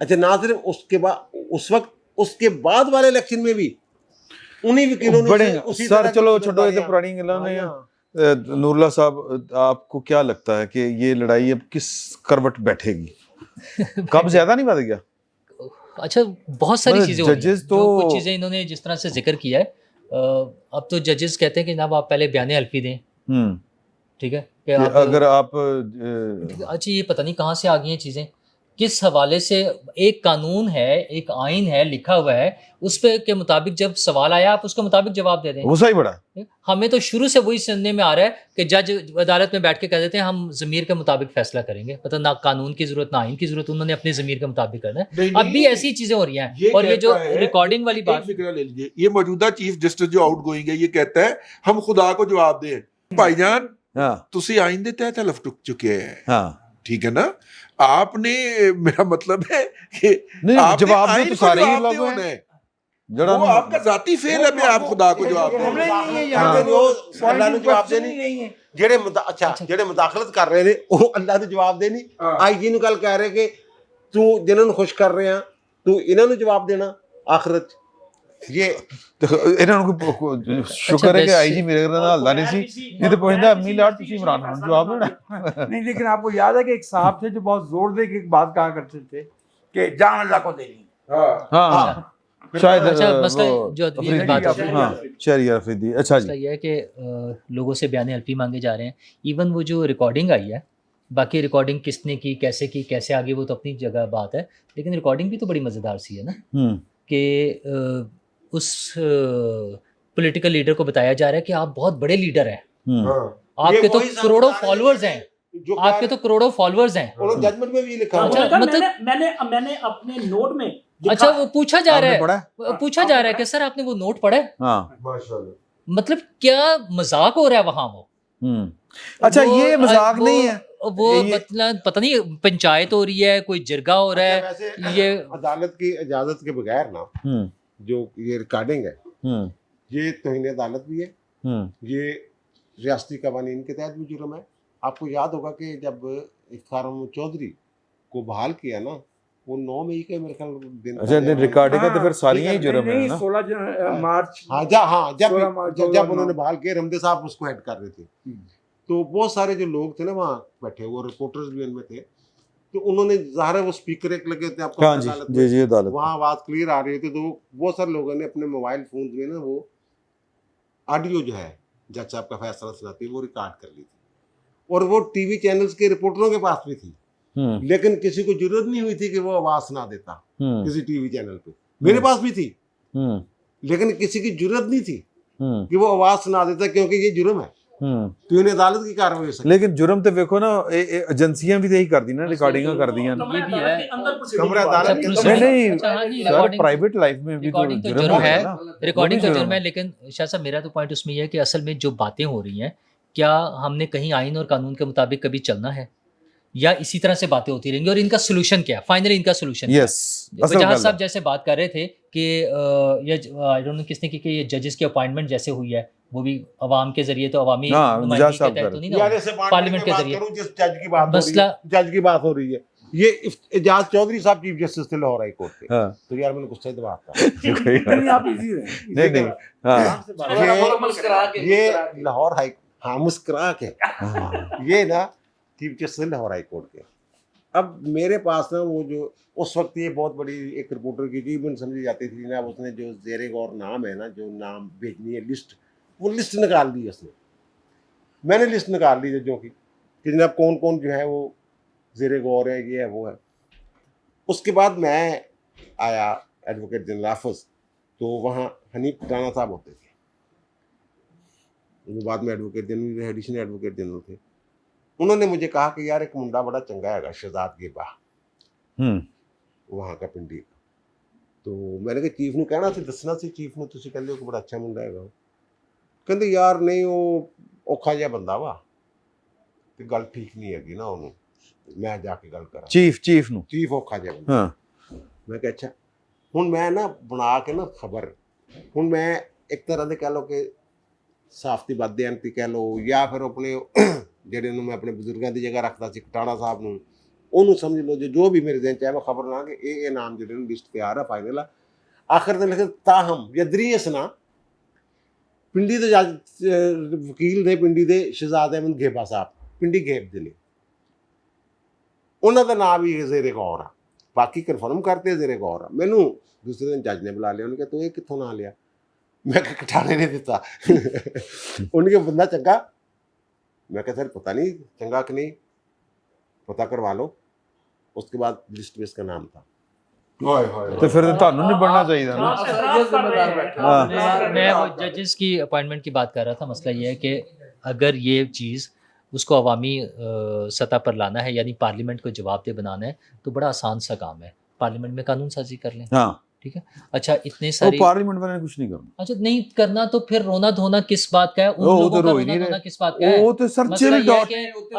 अच्छा, ना सिर्फ उसके बाद उस वक्त, उसके बाद वाले इलेक्शन में भी उन्हीं वकीलों ने उसी सर चलो छोड़ो, ये तो पुरानी गल्लां ने। नूरुल्लाह साहब, आपको क्या लगता है कि ये लड़ाई अब किस करवट बैठेगी? कब ज्यादा नहीं बढ़ गया? अच्छा, बहुत सारी चीजें जजेस तो कुछ चीजें इन्होंने जिस तरह से जिक्र किया है, अब तो जजेस कहते हैं कि जनाब आप पहले बयान अल्फी दें, ठीक है, कि अगर आप अच्छा, ये पता नहीं कहाँ से आ गई हैं चीजें, किस हवाले से। एक कानून है, एक आइन है, लिखा हुआ है, उस पे के मुताबिक जब सवाल आया आप उसके मुताबिक जवाब दे दें। वो सही बड़ा, हमें तो शुरू से वही सुनने में आ रहा है कि जज अदालत में बैठ के कह देते हैं हम ज़मीर के मुताबिक फैसला करेंगे, मतलब ना कानून की जरूरत ना आइन की जरूरत, उन्होंने अपने ज़मीर के मुताबिक करना है। अब भी ऐसी चीजें हो रही हैं। और ये जो रिकॉर्डिंग वाली बात, फिक्र ले लीजिए, ये मौजूदा चीफ जस्टिस जो आउट गोइंग है, ये कहता है हम खुदा को जवाब दें, भाईजान तुसी आइन दे तहत हलफ टुक चुके हैं, ठीक है ना, आपने, मेरा मतलब है कि जवाब दे तो सारे ही लोग हैं, वो आपका जाती फेल है, आप खुदा को जवाब दें। जवाब देने ਅੱਛਾ ਜਿਹੜੇ ਮੁਦਾਖਲਤ ਕਰ ਰਹੇ ਨੇ ਉਹ ਅੱਲਾ ਨੂੰ ਜਵਾਬ ਦੇ ਨਹੀਂ ਆਈਜੀ ਨੂੰ ਗੱਲ ਕਹਿ ਰਹੇ ਕਿ ਤੂੰ ਜਿਨ੍ਹਾਂ ਨੂੰ ਖੁਸ਼ ਕਰ ਰਿਹਾ ਤੂੰ ਇਹਨਾਂ ਨੂੰ ਜਵਾਬ ਦੇਣਾ ਆਖਰਤ 'ਚ। ਇਹਨਾਂ ਨੂੰ ਸ਼ੁਕਰ ਹੈ ਕਿ ਆईजी मेरे ਨਾਲ ਹੱਲਦਾ नहीं ਸੀ नहीं तो ਪੁੱਛਦਾ अम्मी लाड ਤੁਸੀਂ इमरान खान जवाब देना। नहीं, लेकिन आपको याद है कि एक साहब थे जो बहुत जोर दे के एक बात कहा करते थे कि जान अल्लाह को देनी। हाँ शायद अच्छा मसला जो ये बात है हाँ शहरियार अफरीदी। अच्छा मसला जी ये है कि लोगों से बयान हल्फी मांगे जा रहे हैं। इवन वो जो रिकॉर्डिंग आई है, बाकी रिकॉर्डिंग किसने की कैसे आगे वो तो अपनी जगह बात है, लेकिन रिकॉर्डिंग भी तो बड़ी मज़ेदार सी है ना कि उस पॉलिटिकल लीडर को बताया जा रहा है कि आप बहुत बड़े लीडर हैं, आपके तो करोड़ों फॉलोअर्स हैं, आपके तो करोड़ों फॉलोअर्स हैं। उन्होंने जजमेंट में भी लिखा अच्छा, हुआ है। मतलब मैंने अपने नोट में अच्छा वो पूछा जा आपने रहा पढ़ा है, पूछा जा रहा है कि सर आपने वो नोट पढ़ा है? हाँ मतलब क्या मजाक हो रहा है वहां वो? अच्छा वो- ये मजाक वो- नहीं है वो ये- मतलब पता नहीं पंचायत हो रही है, कोई जिरगा हो रहा है, वैसे ये अदालत की इजाजत के बगैर ना जो ये रिकॉर्डिंग है ये तौहीन अदालत भी है, ये रियासती कवानीन के तहत भी जुर्म है। आपको याद होगा कि जब इफ्तार मोहम्मद चौधरी को बहाल किया ना वो 9 मई के मेरे ख्याल दिन अच्छा दिन रिकॉर्डिंग है तो फिर सारी ही जुर्म है नहीं, ना। 16 मार्च हाँ सोलह मार्च जब 2009 उन्होंने बहाल किया रमदे साहब उसको हेड कर रहे थे तो बहुत सारे जो लोग थे ना वहाँ बैठे वो रिपोर्टर्स भी उनमें थे तो उन्होंने ज़ाहिर है वो स्पीकर एक लगे थे आपको हाँ पता जी अदालत जी में, जी अदालत वहाँ आवाज़ क्लियर आ रही थी तो बहुत सारे लोगों ने अपने मोबाइल फोन में ना वो ऑडियो जो है जज साहब का फैसला सुनाती वो रिकॉर्ड कर ली थी और वो टीवी चैनल्स के रिपोर्टरों के पास भी थी लेकिन किसी को जरूरत नहीं हुई थी कि वो आवाज़ सुना देता किसी टीवी चैनल पे। मेरे पास भी थी लेकिन किसी की जरूरत नहीं थी कि वो आवाज़ सुना देता क्योंकि ये जुर्म है तो इन्हें अदालत की कार्रवाई हो सकती लेकिन जुर्म तो देखो ना एजेंसियां भी तो यही कर दी ना रिकॉर्डिंग कर दी ये भी है। कमरा अदालत के नहीं नहीं अच्छा, हाँ जी, सर recording- प्राइवेट लाइफ में भी तो रिकॉर्डिंग तो जुर्म जुर्म है, ना। रिकॉर्डिंग वो तो भी जुर्म है, लेकिन शाह साहब मेरा तो पॉइंट उसमें ये है कि असल में जो बातें हो रही हैं क्या हमने कहीं आइन और कानून के मुताबिक कभी चलना है या इसी तरह से बातें होती रहेंगी और इनका सोल्यूशन क्या है, फाइनली इनका सोल्यूशन यस वजाहत साहब जैसे बात कर रहे थे कि ये आई डोंट नो किसने की कि ये जजेस की अपॉइंटमेंट जैसे हुई है वो भी अवाम के जरिए तो अवामी हाँ, नुमाइंदगी वजाहत के साहब तहत कर तो नहीं है। यार ना ऐसे पार्लियामेंट के जरिए जिस जज की बात हो रही मसला- है जज की बात हो रही है ये एजाज चौधरी साहब चीफ जस्टिस थे लाहौर हाई कोर्ट के हाँ तो यार मैंने गुस्से दबा था नहीं, आप इजी रहे। नहीं नहीं हाँ ये लाहौर हाई हाँ मुस्कुरा के ये ना chief justice Lahore high court के। अब मेरे पास ना वो जो उस वक्त ये बहुत बड़ी एक रिपोर्टर की अचीवमेंट समझी जाती थी ना उसने जो ज़ेरे गौर नाम है ना जो नाम भेजनी है लिस्ट वो लिस्ट निकाल दी उसने मैंने लिस्ट निकाल ली जो कि जनाब कौन कौन जो है वो ज़ेरे गौर है ये है वो है। उसके बाद मैं आया एडवोकेट जनरल ऑफिस तो वहाँ हनीफ राणा साहब होते थे वो बाद में advocate general additional advocate general थे। उन्होंने मुझे कहा कि यार एक मुंडा बड़ा चंगा है शहजाद गेबा वहाँ का पिंडी का तो मैंने कहा चीफ ਨੂੰ ਕਹਿਣਾ ਸੀ ਦੱਸਣਾ ਸੀ ਚੀਫ ਨੂੰ ਤੁਸੀਂ ਕਹਿੰਦੇ ਹੋ ਕਿ ਬੜਾ ਅੱਛਾ ਮੁੰਡਾ ਹੈਗਾ ਕਹਿੰਦੇ ਯਾਰ ਨਹੀਂ ਉਹ ਔਖਾ ਜਿਹਾ ਬੰਦਾ ਵਾ ਤੇ ਗੱਲ ਠੀਕ ਨਹੀਂ ਹੈਗੀ ਨਾ ਉਹਨੂੰ ਮੈਂ ਜਾ ਕੇ ਗੱਲ ਕਰਾਂ चीफ ਨੂੰ ਚੀਫ ਔਖਾ ਜਿਹਾ ਬੰਦਾ हाँ ਮੈਂ ਕਿਹਾ ਅੱਛਾ ਹੁਣ ਮੈਂ ਨਾ ਬਣਾ ਕੇ ਨਾ ਖਬਰ ਹੁਣ ਮੈਂ ਇੱਕ ਤਰ੍ਹਾਂ ਦੇ ਕਹਿ ਲਓ ਕਿ ਸਾਫਤੀ ਬਾਦਿਆਂਤੀ ਕਹਿ ਲਓ ਜਾਂ ਫਿਰ ਆਪਣੇ ਜਿਹੜੇ ਨੂੰ ਮੈਂ ਆਪਣੇ ਬਜ਼ੁਰਗਾਂ ਦੀ ਜਗ੍ਹਾ ਰੱਖਦਾ ਸੀ ਕਟਾਣਾ ਸਾਹਿਬ ਨੂੰ ਉਹਨੂੰ ਸਮਝ ਲਓ ਜੋ ਵੀ ਮੇਰੇ ਦਿਨ ਚ ਹੈ ਮੈਂ ਖਬਰ ਲਾ ਕਿ ਇਹ ਨਾਮ ਜਿਹੜੇ ਨੂੰ ਲਿਸਟ ਤੇ ਆ ਰਿਹਾ ਫਾਈਨਲ ਆ ਆਖਰ ਦੇ ਲਿਖੇ ਤਾਹਮ ਯਦਰੀ ਇਸਨਾ ਪਿੰਡੀ ਦੇ ਵਕੀਲ ਨੇ ਪਿੰਡੀ ਦੇ ਸ਼ਹਿਜ਼ਾਦ ਅਹਿਮਦ ਗੇਬਾ ਸਾਹਿਬ ਪਿੰਡੀ ਗੇਬ ਦੇ ਨੇ ਉਹਨਾਂ ਦਾ ਨਾਮ ਵੀ ਜ਼ੇਰੇ ਗੌਰ ਆ ਬਾਕੀ ਕਨਫਰਮ ਕਰਤੇ ਜ਼ੇਰੇ ਗੌਰ ਆ ਮੈਨੂੰ ਦੂਸਰੇ ਦਿਨ ਜੱਜ ਨੇ ਬੁਲਾ ਲਿਆ ਉਹਨੇ ਕਿਹਾ ਤੂੰ ਇਹ ਕਿੱਥੋਂ ਨਾਂ ਲਿਆ मैं कटाने ने दिता उनके बंदा चंगा मैं कहा सर पता नहीं चंगा कि नहीं पता करवा लो उसके बाद लिस्ट में इसका नाम था तो फिर ਤੁਹਾਨੂੰ नहीं बढ़ना चाहिए था ना मैं वो जजेस की अपॉइंटमेंट की बात कर रहा था। मसला ये है कि अगर ये चीज़ उसको अवामी सतह पर लाना है यानी पार्लियामेंट को जवाबदेह बनाना है तो बड़ा आसान सा काम है पार्लियामेंट में कानून साजी कर लें हाँ ठीक है। अच्छा इतने वो सारी पार्लियामेंट वाले ने कुछ नहीं करना। अच्छा नहीं करना तो फिर रोना धोना किस बात का है, उन वो लोगों तो का रो ही रोना नहीं धोना रहे। किस बात का है। वो तो सर मसला चिल ये है डॉट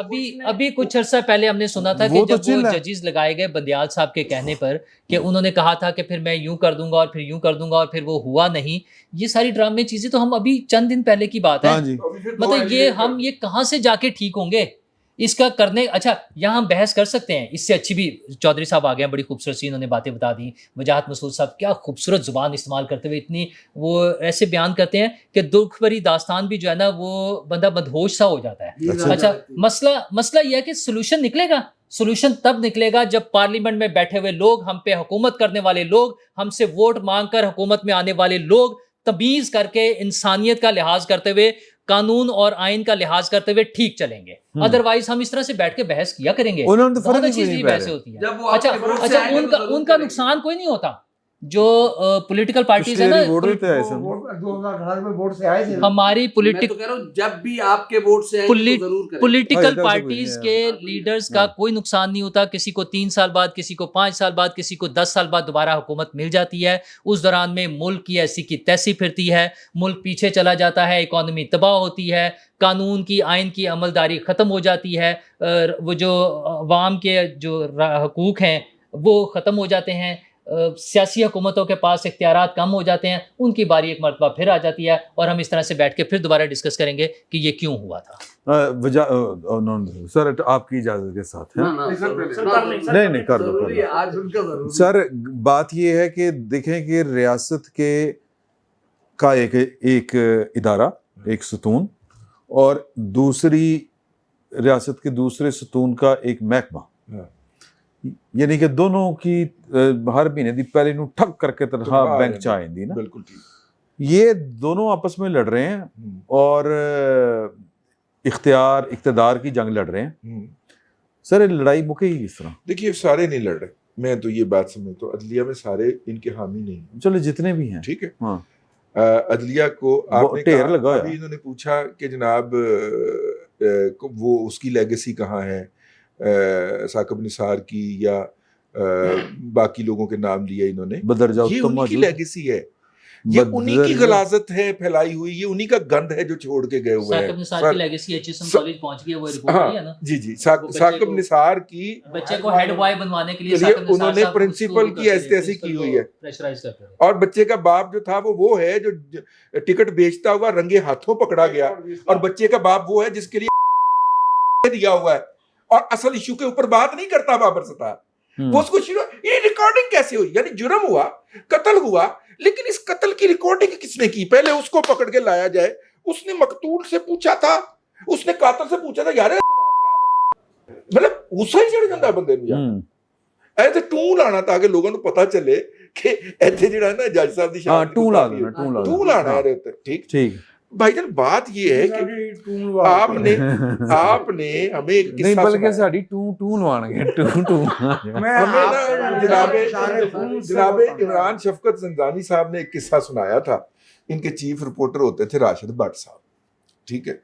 कि अभी कुछ अर्सा पहले हमने सुना था कि वो तो जब वो चिल है। जजेस लगाए गए बंदियाल साहब के कहने पर कि उन्होंने कहा था कि फिर मैं यूं कर दूंगा और फिर यूं कर दूंगा और फिर वो हुआ नहीं। ये सारी ड्रामे चीजें तो हम अभी चंद दिन पहले की बात है। हाँ जी। मतलब ये हम ये कहाँ से जाके ठीक होंगे इसका करने। अच्छा यहाँ हम बहस कर सकते हैं, इससे अच्छी भी चौधरी साहब आ गए हैं, बड़ी खूबसूरत सी उन्होंने बातें बता दी। वजाहत मसूद साहब क्या खूबसूरत जुबान इस्तेमाल करते हुए इतनी वो ऐसे बयान करते हैं कि दुख भरी दास्तान भी जो है ना वो बंदा मदहोश सा हो जाता है। अच्छा मसला यह है कि सोल्यूशन निकलेगा, सोल्यूशन तब निकलेगा जब पार्लियामेंट में बैठे हुए लोग, हम पे हुकूमत करने वाले लोग, हमसे वोट मांगकर हुकूमत में आने वाले लोग तमीज करके इंसानियत का लिहाज करते हुए, कानून और आइन का लिहाज करते हुए ठीक चलेंगे। अदरवाइज हम इस तरह से बैठ के बहस किया करेंगे, उन्होंने तो फर्क बहुत ही अच्छी नहीं चीज पाया। बहसें होती है। अच्छा उनका नुकसान कोई नहीं होता। जो पॉलिटिकल पार्टीज है ना, 2018 में वोट से आए थे। हमारी मैं तो कह रहा हूं जब भी आपके वोट से आएंगे तो जरूर करें। पॉलिटिकल हाँ, पार्टीज के लीडर्स का कोई नुकसान नहीं होता। किसी को 3 साल बाद, किसी को 5 साल बाद, किसी को 10 साल बाद दोबारा हुकूमत मिल जाती है। उस दौरान में मुल्क की ऐसी की तैसी फिरती है, मुल्क पीछे चला जाता है, इकॉनमी तबाह होती है, कानून की आइन की अमलदारी ख़त्म हो जाती है, वो जो अवाम के जो हकूक़ हैं वो ख़त्म हो जाते हैं, सियासी हुकूमतों के पास इख्तियारात कम हो जाते हैं, उनकी बारी एक मरतबा फिर आ जाती है और हम इस तरह से बैठ के फिर दोबारा डिस्कस करेंगे कि ये क्यों हुआ था। सर आपकी इजाजत के साथ है। नहीं कर लो। आज उनका जरूरी सर बात ये है कि देखें कि रियासत के का एक इदारा, एक सतून, और दूसरी रियासत के दूसरे सतून का एक महकमा, यानी कि दोनों की हर महीने दी पहले नू ठक करके तनख्वाह बैंक च आएंदी ना। बिल्कुल ठीक। ये दोनों आपस में लड़ रहे हैं और इख्तिदार की जंग लड़ रहे हैं। सर ये लड़ाई मुकेगी किस तरह? देखिए सारे नहीं लड़ रहे, मैं तो ये बात समझता हूँ अदलिया में सारे इनके हामी नहीं हैं। चलो जितने भी हैं, ठीक है। हाँ। अदलिया को आपने ढेर कहा, लगा अभी इन्होंने पूछा कि जनाब वो उसकी लेगेसी कहाँ है, साकिब निसार की या बाकी लोगों के नाम लिए इन्होंने। बदरजा ये उत्तम उन्हीं की लेगेसी है, ये उन्हीं की गलाजत है फैलाई हुई, ये उन्हीं का गंद है जो छोड़ के गए हुए साकिब हैं। निसार की लेगेसी एचएसएम कॉलेज पहुंच गई है, वो रिपोर्ट आई है ना। जी साकिब निसार की बच्चे को हेड बॉय बनवाने के लिए उन्होंने प्रिंसिपल की ऐसी की हुई है, प्रेशराइज करते हैं। और बच्चे का बाप जो था वो है जो टिकट बेचता हुआ रंगे हाथों पकड़ा गया, और बच्चे का बाप वो है जिसके लिए दिया हुआ है और असल इशू के ऊपर बात नहीं करता बाबर सत्तार। वो उसको ये रिकॉर्डिंग कैसे हुई, यानी जुर्म हुआ, कत्ल हुआ, लेकिन इस कत्ल की रिकॉर्डिंग किसने की? पहले उसको पकड़ के लाया जाए। उसने मकतूल से पूछा था, उसने कातिल से पूछा था, यार मतलब गुस्सा ही चढ़ जाता बंदे ਨੂੰ ऐसे टू लाना ताकि लोगों को पता चले कि ऐसे ਜਿਹੜਾ ना जज साहब दी हां टू ला देना, टू लाना है। ठीक भाईजान बात ये है कि आपने हमें एक नहीं बल्कि साडी टू लवाणगे टू जनाब इमरान शफकत जंदानी साहब ने एक किस्सा सुनाया था। इनके चीफ रिपोर्टर होते थे राशिद भट्ट साहब। ठीक है,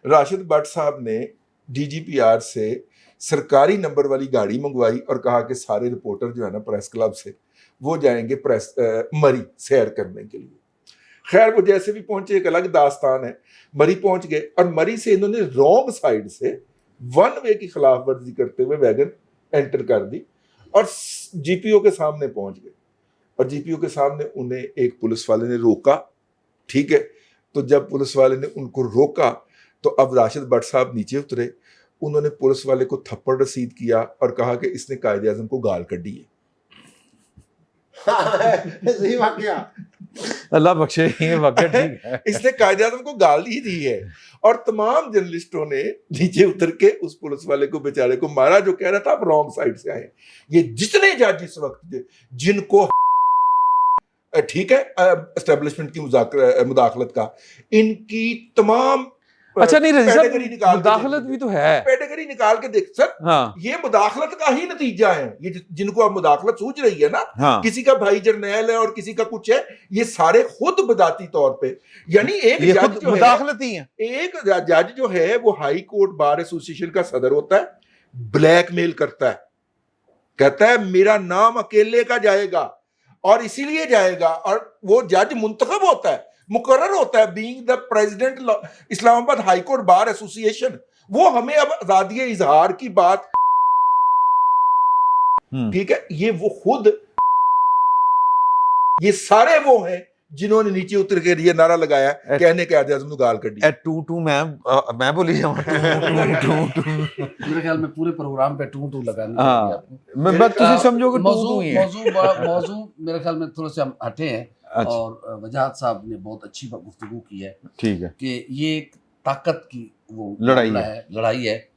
राशिद भट्ट साहब ने डीजीपीआर से सरकारी नंबर वाली गाड़ी मंगवाई और कहा कि सारे रिपोर्टर जो है ना प्रेस क्लब से वो जाएंगे मरी सैर करने के लिए। खैर वो जैसे भी पहुंचे, एक अलग दास्तान है, मरी पहुंच गए और मरी से इन्होंने रॉन्ग साइड से वन वे की खिलाफ वर्जी करते हुए वैगन एंटर कर दी और जीपीओ के सामने पहुंच गए। और जीपीओ के सामने उन्हें एक पुलिस वाले ने रोका। ठीक है, तो जब पुलिस वाले ने उनको रोका तो अब राशिद भट्ट साहब नीचे उतरे, उन्होंने पुलिस वाले को थप्पड़ रसीद किया और कहा कि इसने कायदे आज़म को गाल कढ़ी है। सही वाकया, अल्लाह बख्शे, ये वाकया ठीक है। इसने कायदे आज़म को गाल ही दी है। और तमाम जर्नलिस्टों ने नीचे उतर के उस पुलिस वाले को बेचारे को मारा जो कह रहा था आप रॉन्ग साइड से आए। ये जितने जज इस वक्त जिनको ठीक है एस्टेब्लिशमेंट की मुदाखलत का, इनकी तमाम अच्छा नहीं रजी साहब मुदाखलत भी तो है, कैटेगरी निकाल के देख सर। हाँ। ये मुदाखलत का ही नतीजा है, ये जिनको अब मुदाखलत सूझ रही है ना। हाँ। किसी का भाई जर्नैल है और किसी का कुछ है, ये सारे खुद बदाती तौर पे, यानी एक जज जो मुदाखलत ही है, एक जज जो है वो हाई कोर्ट बार एसोसिएशन का सदर होता है, ब्लैकमेल करता है, कहता है मेरा नाम अकेले का जाएगा और इसीलिए जाएगा, और वो जज मुंतखब होता है, मुकर्रर होता है, being the president Islamabad high court bar association. वो हमें अब आजादी इजहार की बात, ठीक है, ये वो खुद, ये सारे वो हैं जिन्होंने नीचे उतर के ये नारा लगाया कहने के आजाद में गाल कटी। टू टू मैं बोली जाऊँ मेरे ख्याल में पूरे प्रोग्राम पे टू लगानी चाहिए आपको। मैं बात तुझे समझोगे मौजू मेरे ख्याल में थोड़े से हम हटे हैं। अच्छा। और वजाहत साहब ने बहुत अच्छी गुफ्तगू की है, ठीक है, कि ये एक ताकत की वो लड़ाई है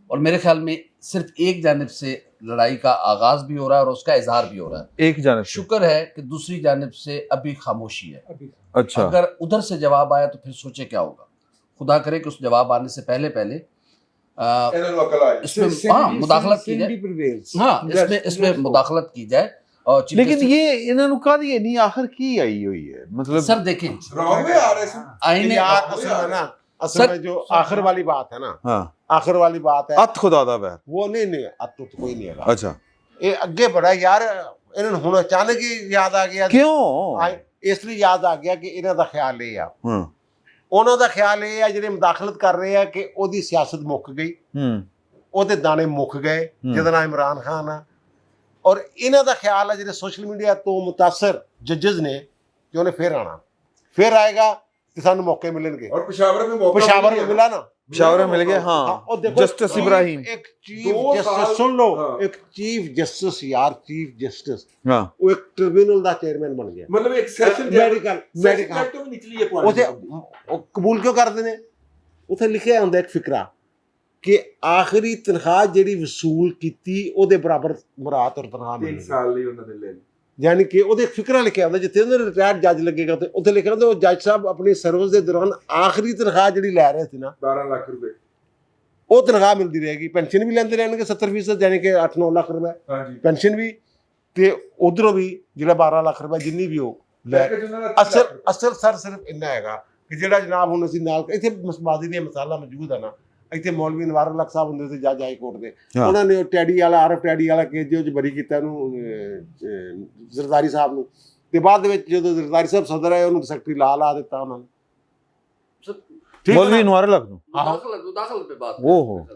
और मेरे ख्याल में सिर्फ एक जानिब से लड़ाई का आगाज भी हो रहा है और उसका इजहार भी हो रहा है। एक जानिब से। शुक्र है कि दूसरी जानिब से अभी खामोशी है। अच्छा, अगर उधर से जवाब आया तो फिर सोचे क्या होगा। खुदा करे कि उस जवाब आने से पहले इसमें मुदाखलत की जाए। इसमें मुदाखलत की जाए। और लेकिन ये इन्होंने कहा ये नहीं आखिर की आई हुई है, मतलब सर देखें आईने असल में जो आखिर वाली बात है ना, हाँ, आखिर वाली बात है अत खुदादा बैर वो नहीं अत तो कोई नहीं है। अच्छा, ये अगे बढ़ा यार, इन्होंने हुण अचानक ही याद आ गया। क्यों इसलिए याद आ गया कि इन्हों का ख्याल ये आ, ਉਹਨਾਂ ਦਾ ਖਿਆਲ ਇਹ ਹੈ ਜਿਹੜੇ ਮੁਦਾਖਲਤ ਕਰ ਰਹੇ ਆ ਕਿ ਉਹਦੀ ਸਿਆਸਤ ਮੁੱਕ ਗਈ, ਉਹਦੇ ਦਾਣੇ ਮੁੱਕ ਗਏ ਜਿਹਦਾ ਨਾਮ ਇਮਰਾਨ ਖਾਨ ਆ। ਔਰ ਇਹਨਾਂ ਦਾ ਖਿਆਲ ਹੈ ਜਿਹੜੇ ਸੋਸ਼ਲ ਮੀਡੀਆ ਤੋਂ ਮੁਤਾਸਰ ਜੱਜਸ ਨੇ ਕਿ ਉਹਨੇ ਫਿਰ ਆਣਾ, ਫਿਰ ਆਏਗਾ कि सानू मौके मिलेंगे। और पेशावर में मिला ना, पेशावर में मिल गया। हाँ, जस्टिस इब्राहिम, एक चीफ जस्टिस, सुन लो, एक चीफ जस्टिस यार, चीफ जस्टिस वो एक ट्रिब्यूनल दा चेयरमैन बन गया, मतलब एक सेशन मेडिकल तो निचली है उसे कबूल क्यों करते ने? उथे लिखिया हुंदा एक फिकरा कि आखिरी तनख्वाह जेड़ी वसूल कीती ओदे बराबर मुराद और तनख्वाह मिली 3 साल ਲਈ ਉਹਨਾਂ ਨੇ ਲੈ ਲਈ। यानी कि ਉਹਦੇ ਫਿਕਰਾ ਲਿਖਿਆ ਹੁੰਦਾ ਜਿੱਥੇ ਉਹਨਾਂ ਰਿਟਾਇਰਡ ਜੱਜ ਲੱਗੇਗਾ ਤੇ ਉੱਥੇ ਲਿਖਿਆ ਹੁੰਦਾ ਉਹ ਜੱਜ ਸਾਹਿਬ ਆਪਣੀ ਸਰਵਿਸ ਦੇ ਦੌਰਾਨ ਆਖਰੀ ਤਨਖਾਹ ਜਿਹੜੀ ਲੈ ਰਹੇ ਸੀ ਨਾ 12 ਲੱਖ ਰੁਪਏ, ਉਹ ਤਨਖਾਹ ਮਿਲਦੀ ਰਹੇਗੀ। ਪੈਨਸ਼ਨ ਵੀ ਲੈਂਦੇ ਰਹਿਣਗੇ 70% ਯਾਨੀ ਕਿ 8-9 ਲੱਖ ਰੁਪਏ ਹਾਂਜੀ ਪੈਨਸ਼ਨ ਵੀ, ਤੇ ਉਧਰੋਂ ਵੀ ਜਿਹੜਾ 12 ਲੱਖ ਰੁਪਏ ਜਿੰਨੀ ਵੀ ਉਹ ਲੈ। ਅਸਲ ਸਰ ਸਿਰਫ ਇੰਨਾ ਹੈਗਾ ਕਿ ਜਿਹੜਾ ਜਨਾਬ ਹੁਣ ਅਸੀਂ ਨਾਲ ਇੱਥੇ ਮਸਬਾਦੀ ਦੀਆਂ ਮਿਸਾਲਾਂ ਮੌਜੂਦ ਆ ਨਾ, ਇੱਥੇ ਮੌਲਵੀ ਅਨਵਾਰ ਅਲਗ ਸਾਹਿਬ ਹੁੰਦੇ ਸੀ ਜੱਜ ਹਾਈ ਕੋਰਟ ਦੇ, ਉਹਨਾਂ ਨੇ ਟੈਡੀ ਵਾਲਾ ਆਰਫ ਟੈਡੀ ਵਾਲਾ ਕੇਸ ਜੋ ਬਰੀ ਕੀਤਾ ਉਹਨੂੰ ਜ਼ਰਦਾਰੀ ਸਾਹਿਬ ਨੂੰ, ਤੇ ਬਾਅਦ ਦੇ ਵਿੱਚ ਜਦੋਂ ਜ਼ਰਦਾਰੀ ਸਾਹਿਬ ਸਦਰ ਆਏ ਉਹਨੂੰ ਸੈਕਟਰੀ ਲਾ ਦਿੱਤਾ ਉਹਨਾਂ ਨੇ। मौलवी अनवार अलग मुदाखलत पे बात वो हो।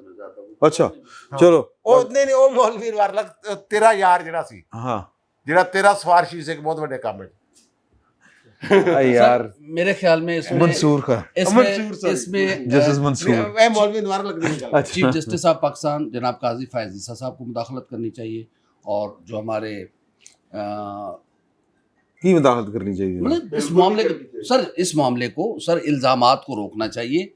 अच्छा चलो, ਉਹ ਨਹੀਂ ਉਹ ਮੌਲਵੀ ਅਨਵਾਰ ਅਲਗ ਤੇਰਾ ਯਾਰ ਜਿਹੜਾ ਸੀ, हाँ ਜਿਹੜਾ ਤੇਰਾ ਸਵਾਰਸ਼ੀ ਸੀ ਇੱਕ ਬਹੁਤ ਵੱਡੇ ਕੰਮ ਵਿੱਚ यार, मेरे ख्याल में मंसूर का इसमें जस्टिस मंसूर, मौलवी अनवार लग चीफ जस्टिस ऑफ पाकिस्तान जनाब काजी फायज ईसा साहब को मुदाखलत करनी चाहिए और जो हमारे की मुदाखलत करनी चाहिए, मतलब इस मामले को सर इल्जामात को रोकना चाहिए।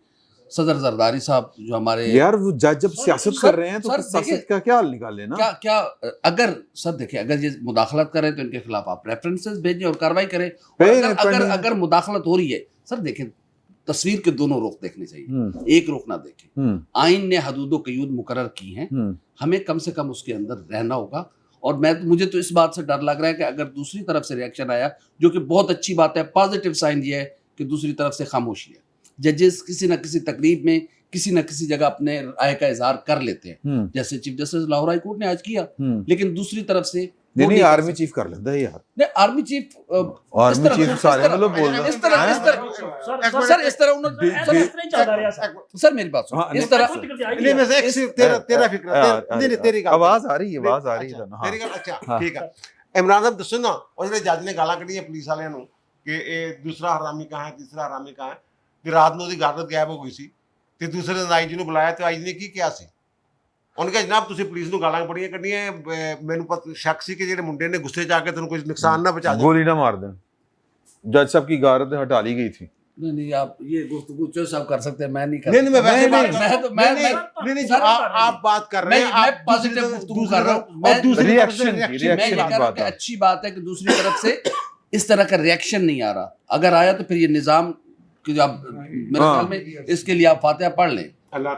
सदर जरदारी साहब जो हमारे यार वो जज जब सियासत कर रहे हैं तो सियासत का क्या हल निकाले ना, क्या अगर सर देखिए अगर ये मुदाखलत करें तो इनके खिलाफ आप रेफरेंसेस भेजें और कार्रवाई करें। अगर मुदाखलत हो रही है सर देखें तस्वीर के दोनों रुख देखने चाहिए, एक रुख ना देखें। आइन ने हदूद क़यूद मुकर्रर की हैं, हमें कम से कम उसके अंदर रहना होगा। और मुझे तो इस बात से डर लग रहा है कि अगर दूसरी तरफ से रिएक्शन आया, जो कि बहुत अच्छी बात है, पॉजिटिव साइन ये है कि दूसरी तरफ से खामोशी है। जजेस किसी न किसी तकरीब में किसी न किसी जगह अपने राय का इजहार कर लेते हैं, जैसे chief justice Lahore high court ने आज किया, लेकिन दूसरी तरफ से नहीं आर्मी चीफ कर लेता है यार, नहीं आर्मी चीफ सारे मतलब बोल रहे हैं इस तरह उन्होंने सर मेरी बात सुनो, इस तरह तेरी आवाज आ रही है तेरी गल अच्छा ठीक है। इमरान साहब दसो ना ਉਹ ਜਿਹੜੇ ਜੱਜ ਨੇ ਗਾਲਾਂ ਕੱਢੀਆਂ ਪੁਲਿਸ ਵਾਲਿਆਂ ਨੂੰ ਕਿ ਇਹ ਦੂਸਰਾ ਹਰਾਮੀ ਕਹਾਂ ਹੈ, ਤੀਸਰਾ ਹਰਾਮੀ ਕਹਾਂ ਹੈ, ਤੇ ਰਾਤ ਨੂੰ ਉਹਦੀ ਗਾਰਡ ਗਾਇਬ ਹੋ ਗਈ ਸੀ ਤੇ ਦੂਸਰੇ ਦਿਨ ਆਈਜੀ ਨੂੰ ਬੁਲਾਇਆ ਤੇ ਆਈਜੀ ਨੇ ਕੀ ਕਿਹਾ ਸੀ? ਉਹਨੇ ਕਿਹਾ ਜਨਾਬ ਤੁਸੀਂ ਪੁਲਿਸ ਨੂੰ ਗਾਲਾਂ ਬੜੀਆਂ ਕੱਢੀਆਂ, ਮੈਨੂੰ ਪਤਾ ਸ਼ੱਕ ਸੀ ਕਿ ਜਿਹੜੇ ਮੁੰਡੇ ਨੇ ਗੁੱਸੇ 'ਚ ਆ ਕੇ ਤੁਹਾਨੂੰ ਕੋਈ ਨੁਕਸਾਨ ਨਾ ਪਹੁੰਚਾ ਦੇ, गोली ना मार दें। जज साहब की गारद हटा ली गई थी। नहीं आप ये गुफ्तगू जो सब कर सकते हैं, मैं नहीं कर नहीं मैं वैसे बात मैं आप बात कर रहे हैं, आप पॉजिटिव गुफ्तगू कर रहा हूं, और दूसरी रिएक्शन मैं बात है। अच्छी बात है कि दूसरी तरफ से इस तरह का रिएक्शन नहीं आ रहा, अगर आया तो फिर ये निजाम कि आप मेरे ख्याल में इसके लिए आप फातिहा पढ़ लें, अल्लाह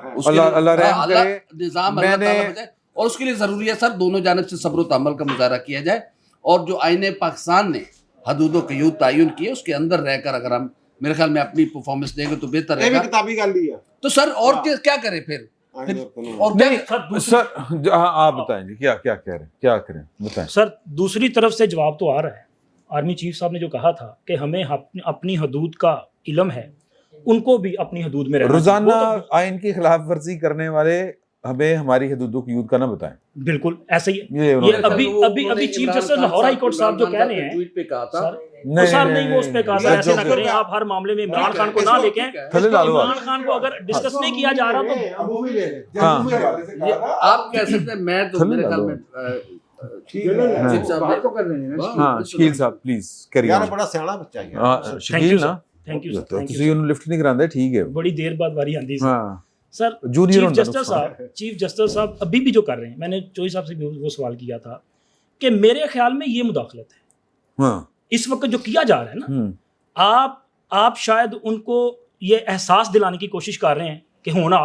निजाम और उसके लिए जरूरी है सर दोनों जानिब से सब्र व तहम्मुल का मुजाहरा किया जाए। और जो आईने पाकिस्तान ने हदूद व क़यूद तयन किए उसके अंदर रहकर अगर हम मेरे ख्याल में अपनी परफॉर्मेंस देंगे तो बेहतर रहेगा। किताबी गाल ली है तो सर और क्या करें फिर और नहीं सर आप बताएंगे क्या कह रहे हैं, क्या करें बताएं सर। दूसरी तरफ से जवाब तो आ रहा है आर्मी चीफ साहब ने जो कहा था कि हमें अपनी हदूद का इल्म है, उनको भी अपनी हदूद में रहना चाहिए। रोजाना वो तो आइन की खिलाफ वर्जी करने वाले हमें हमारी हदूदों की यूद का ना बताएं। बिल्कुल ऐसे ही ये ये उन्होंने अभी कहा। अभी अभी chief justice Lahore high court साहब जो कह रहे हैं ट्वीट पे कहा था सर, तो सर नहीं वो उस पे कहा सर ऐसे ना करें आप, हर मामले में इमरान खान को ना लेके थले डालो आप। इमरान खान को अगर डिस्कस नहीं किया जा रहा तो अबू भी ले ले हाँ। ये आप कह सकते हैं, मैं तो थले मेरे ख्याल डालो। में ठीक है, चीफ साहब बात तो कर लेंगे ना। हाँ शकील साहब प्लीज करिए। यार बड़ा सियाना बच्चा है हाँ Thank शकील you, ना sir. Thank you, sir. तो Thank you, ਤੁਸੀਂ ਉਹਨੂੰ ਲਿਫਟ ਨਹੀਂ ਕਰਾਉਂਦੇ ਠੀਕ ਹੈ। बड़ी देर बाद बारी आती है हाँ सर। जूनियर चीफ जस्टिस साहब अभी भी जो कर रहे हैं, मैंने चौधरी साहब से भी वो सवाल किया था कि मेरे ख्याल में ये मुदाखलत है हाँ इस वक्त जो किया जा रहा है ना, आप शायद उनको ये एहसास दिलाने की कोशिश कर रहे हैं कि होना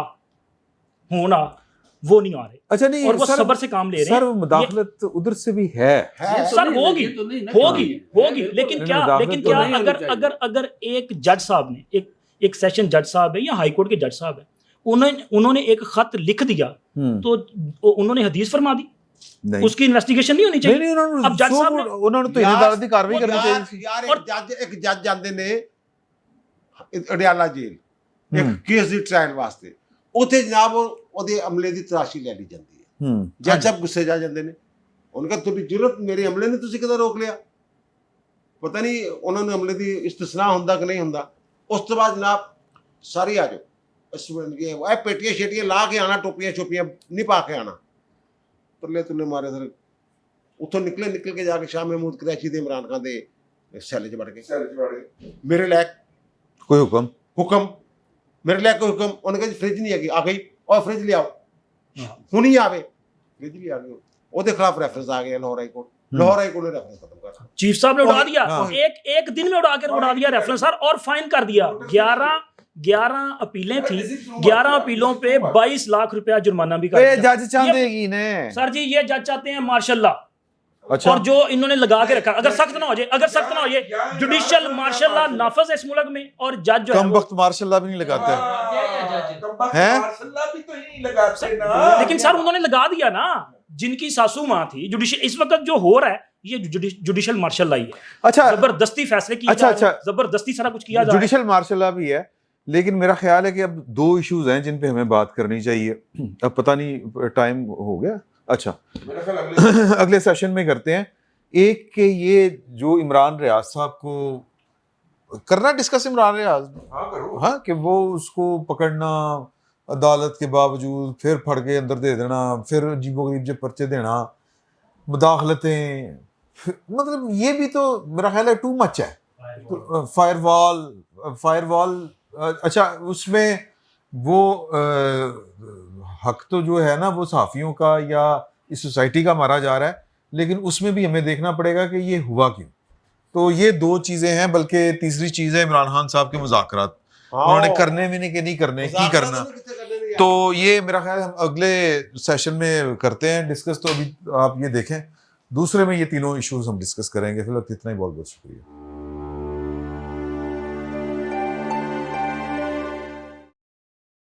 वो नहीं आ रहे अच्छा नहीं और वो सर, सब्र से काम ले रहे सर हैं। मुदाखलत उधर से भी है। सर होगी लेकिन नहीं, क्या मुदाखलत तो नहीं अगर एक जज साहब ने एक सेशन जज साहब है या हाई कोर्ट के जज साहब है, उन्होंने एक खत लिख दिया तो उन्होंने हदीस फरमा दी, नहीं उसकी इन्वेस्टिगेशन नहीं होनी नहीं चाहिए। उन्होंने अब जज साहब ने उन्होंने तो इजाजत ਦੀ ਕਾਰਵਾਈ ਕਰਨੀ ਚਾਹੀਦੀ ਸੀ। ਯਾਰ ਇੱਕ ਜੱਜ ਜਾਂਦੇ ਨੇ ਅਡਿਆਲਾ ਜੇਲ੍ਹ ਇੱਕ ਕੇਸ ਦੀ ਟ੍ਰਾਇਲ ਵਾਸਤੇ, ਉੱਥੇ ਜਨਾਬ ਉਹਦੇ ਅਮਲੇ ਦੀ ਤਲਾਸ਼ੀ ਲੈ ਲਈ ਜਾਂਦੀ ਹੈ। ਜੱਜ ਸਾਹਿਬ ਗੁੱਸੇ ਜਾ ਜਾਂਦੇ ਨੇ, ਉਹਨਾਂ ਕਹਿੰਦੇ ਤੁਹਾਡੀ ਜ਼ਰੂਰਤ ਮੇਰੇ ਅਮਲੇ ਨੇ ਤੁਸੀਂ ਕਿਦਾਂ ਰੋਕ ਲਿਆ, ਪਤਾ ਨਹੀਂ ਉਹਨਾਂ ਨੂੰ ਅਮਲੇ ਦੀ ਇਸਤਸਨਾ ਹੁੰਦਾ ਕਿ ਨਹੀਂ ਹੁੰਦਾ। ਉਸ ਤੋਂ ਬਾਅਦ ਜਨਾਬ ਸਾਰੇ ਆ ਜਾਓ ਸਟੂਡੈਂਟ ਕੇ ਇਹ ਪੇਟੀਆਂ ਸ਼ੇਟੀਆਂ ਲਾ ਕੇ ਆਣਾ, ਟੋਪੀਆਂ ਛੋਪੀਆਂ ਨਹੀਂ ਪਾ ਕੇ ਆਣਾ। ਤੁਰਲੇ ਤੁਰਲੇ ਮਾਰੇ ਸਰ ਉੱਥੋਂ ਨਿਕਲ ਕੇ ਜਾ ਕੇ ਸ਼ਾਹ ਮਹਿਮੂਦ ਕੁਰੈਸ਼ੀ ਤੇ ਇਮਰਾਨ ਖਾਨ ਦੇ ਸੈੱਲ 'ਚ ਵੜ ਗਏ। ਮੇਰੇ ਲੈ ਕੋਈ ਹੁਕਮ ਮੇਰੇ ਲੈ ਕੋਈ ਹੁਕਮ, ਉਹਨੇ ਕਿਹਾ ਜੀ ਫ੍ਰਿਜ ਨਹੀਂ ਹੈਗੀ, ਆ ਗਈ ਔਰ ਫ੍ਰਿਜ ਲਿਆਓ, ਹੁਣ ਹੀ ਆਵੇ, ਫ੍ਰਿਜ ਵੀ ਆ ਗਈ। ਉਹਦੇ ਖਿਲਾਫ ਰੈਫਰੈਂਸ ਆ ਗਿਆ ਲਾਹੌਰ ਹਾਈ कोर्ट ने रेफरेंस खत्म कर, चीफ साहब ने उड़ा दिया, एक दिन में उड़ा दिया रेफरेंस सर, और फाइन कर दिया। 11 अपीलें थी, 11 अपीलों पे 22 लाख रुपया जुर्माना भी कर दिया। जज चाहेगी ने सर जी ये जज चाहते हैं मार्शल लॉ, अच्छा और जो इन्होंने लगा के रखा, अगर सख्त ना हो जाए जुडिशियल मार्शल लॉ नाफज है इस मुल्क में, और जज जो कम है वक्त मार्शल लॉ भी नहीं लगाते हैं। लेकिन सर उन्होंने लगा दिया ना, जिनकी सासू माँ थी। जुडिशियल इस वक्त जो हो रहा है ये जुडिशियल मार्शल लॉ ही है। अच्छा जबरदस्ती फैसले किए जा रहे हैं, जबरदस्ती सारा कुछ किया जा रहा है। जुडिशियल मार्शल लॉ भी है, लेकिन मेरा ख्याल है कि अब 2 इश्यूज हैं जिन पे हमें बात करनी चाहिए। अब पता नहीं टाइम हो गया, अच्छा अगले सेशन में करते हैं। एक के ये जो इमरान रियाज साहब को करना डिस्कस, इमरान रियाज हाँ कि वो उसको पकड़ना अदालत के बावजूद, फिर फड़ के अंदर दे देना, फिर अजीबोगरीब जो पर्चे देना, मुदाखलतें, मतलब ये भी तो मेरा ख्याल है टू मच है। फायरवॉल अच्छा उसमें वो हक तो जो है ना वो सहाफ़ियों का या इस सोसाइटी का मारा जा रहा है, लेकिन उसमें भी हमें देखना पड़ेगा कि ये हुआ क्यों। तो ये 2 चीज़ें हैं, बल्कि तीसरी चीज़ है इमरान खान साहब के मुज़ाकरात, उन्होंने करने भी नहीं कि नहीं करने की करना। तो ये मेरा ख्याल हम अगले सेशन में करते हैं डिस्कस। तो अभी आप ये देखें, दूसरे में ये तीनों इश्यूज हम डिस्कस करेंगे। फिलहाल इतना ही, बहुत बहुत शुक्रिया।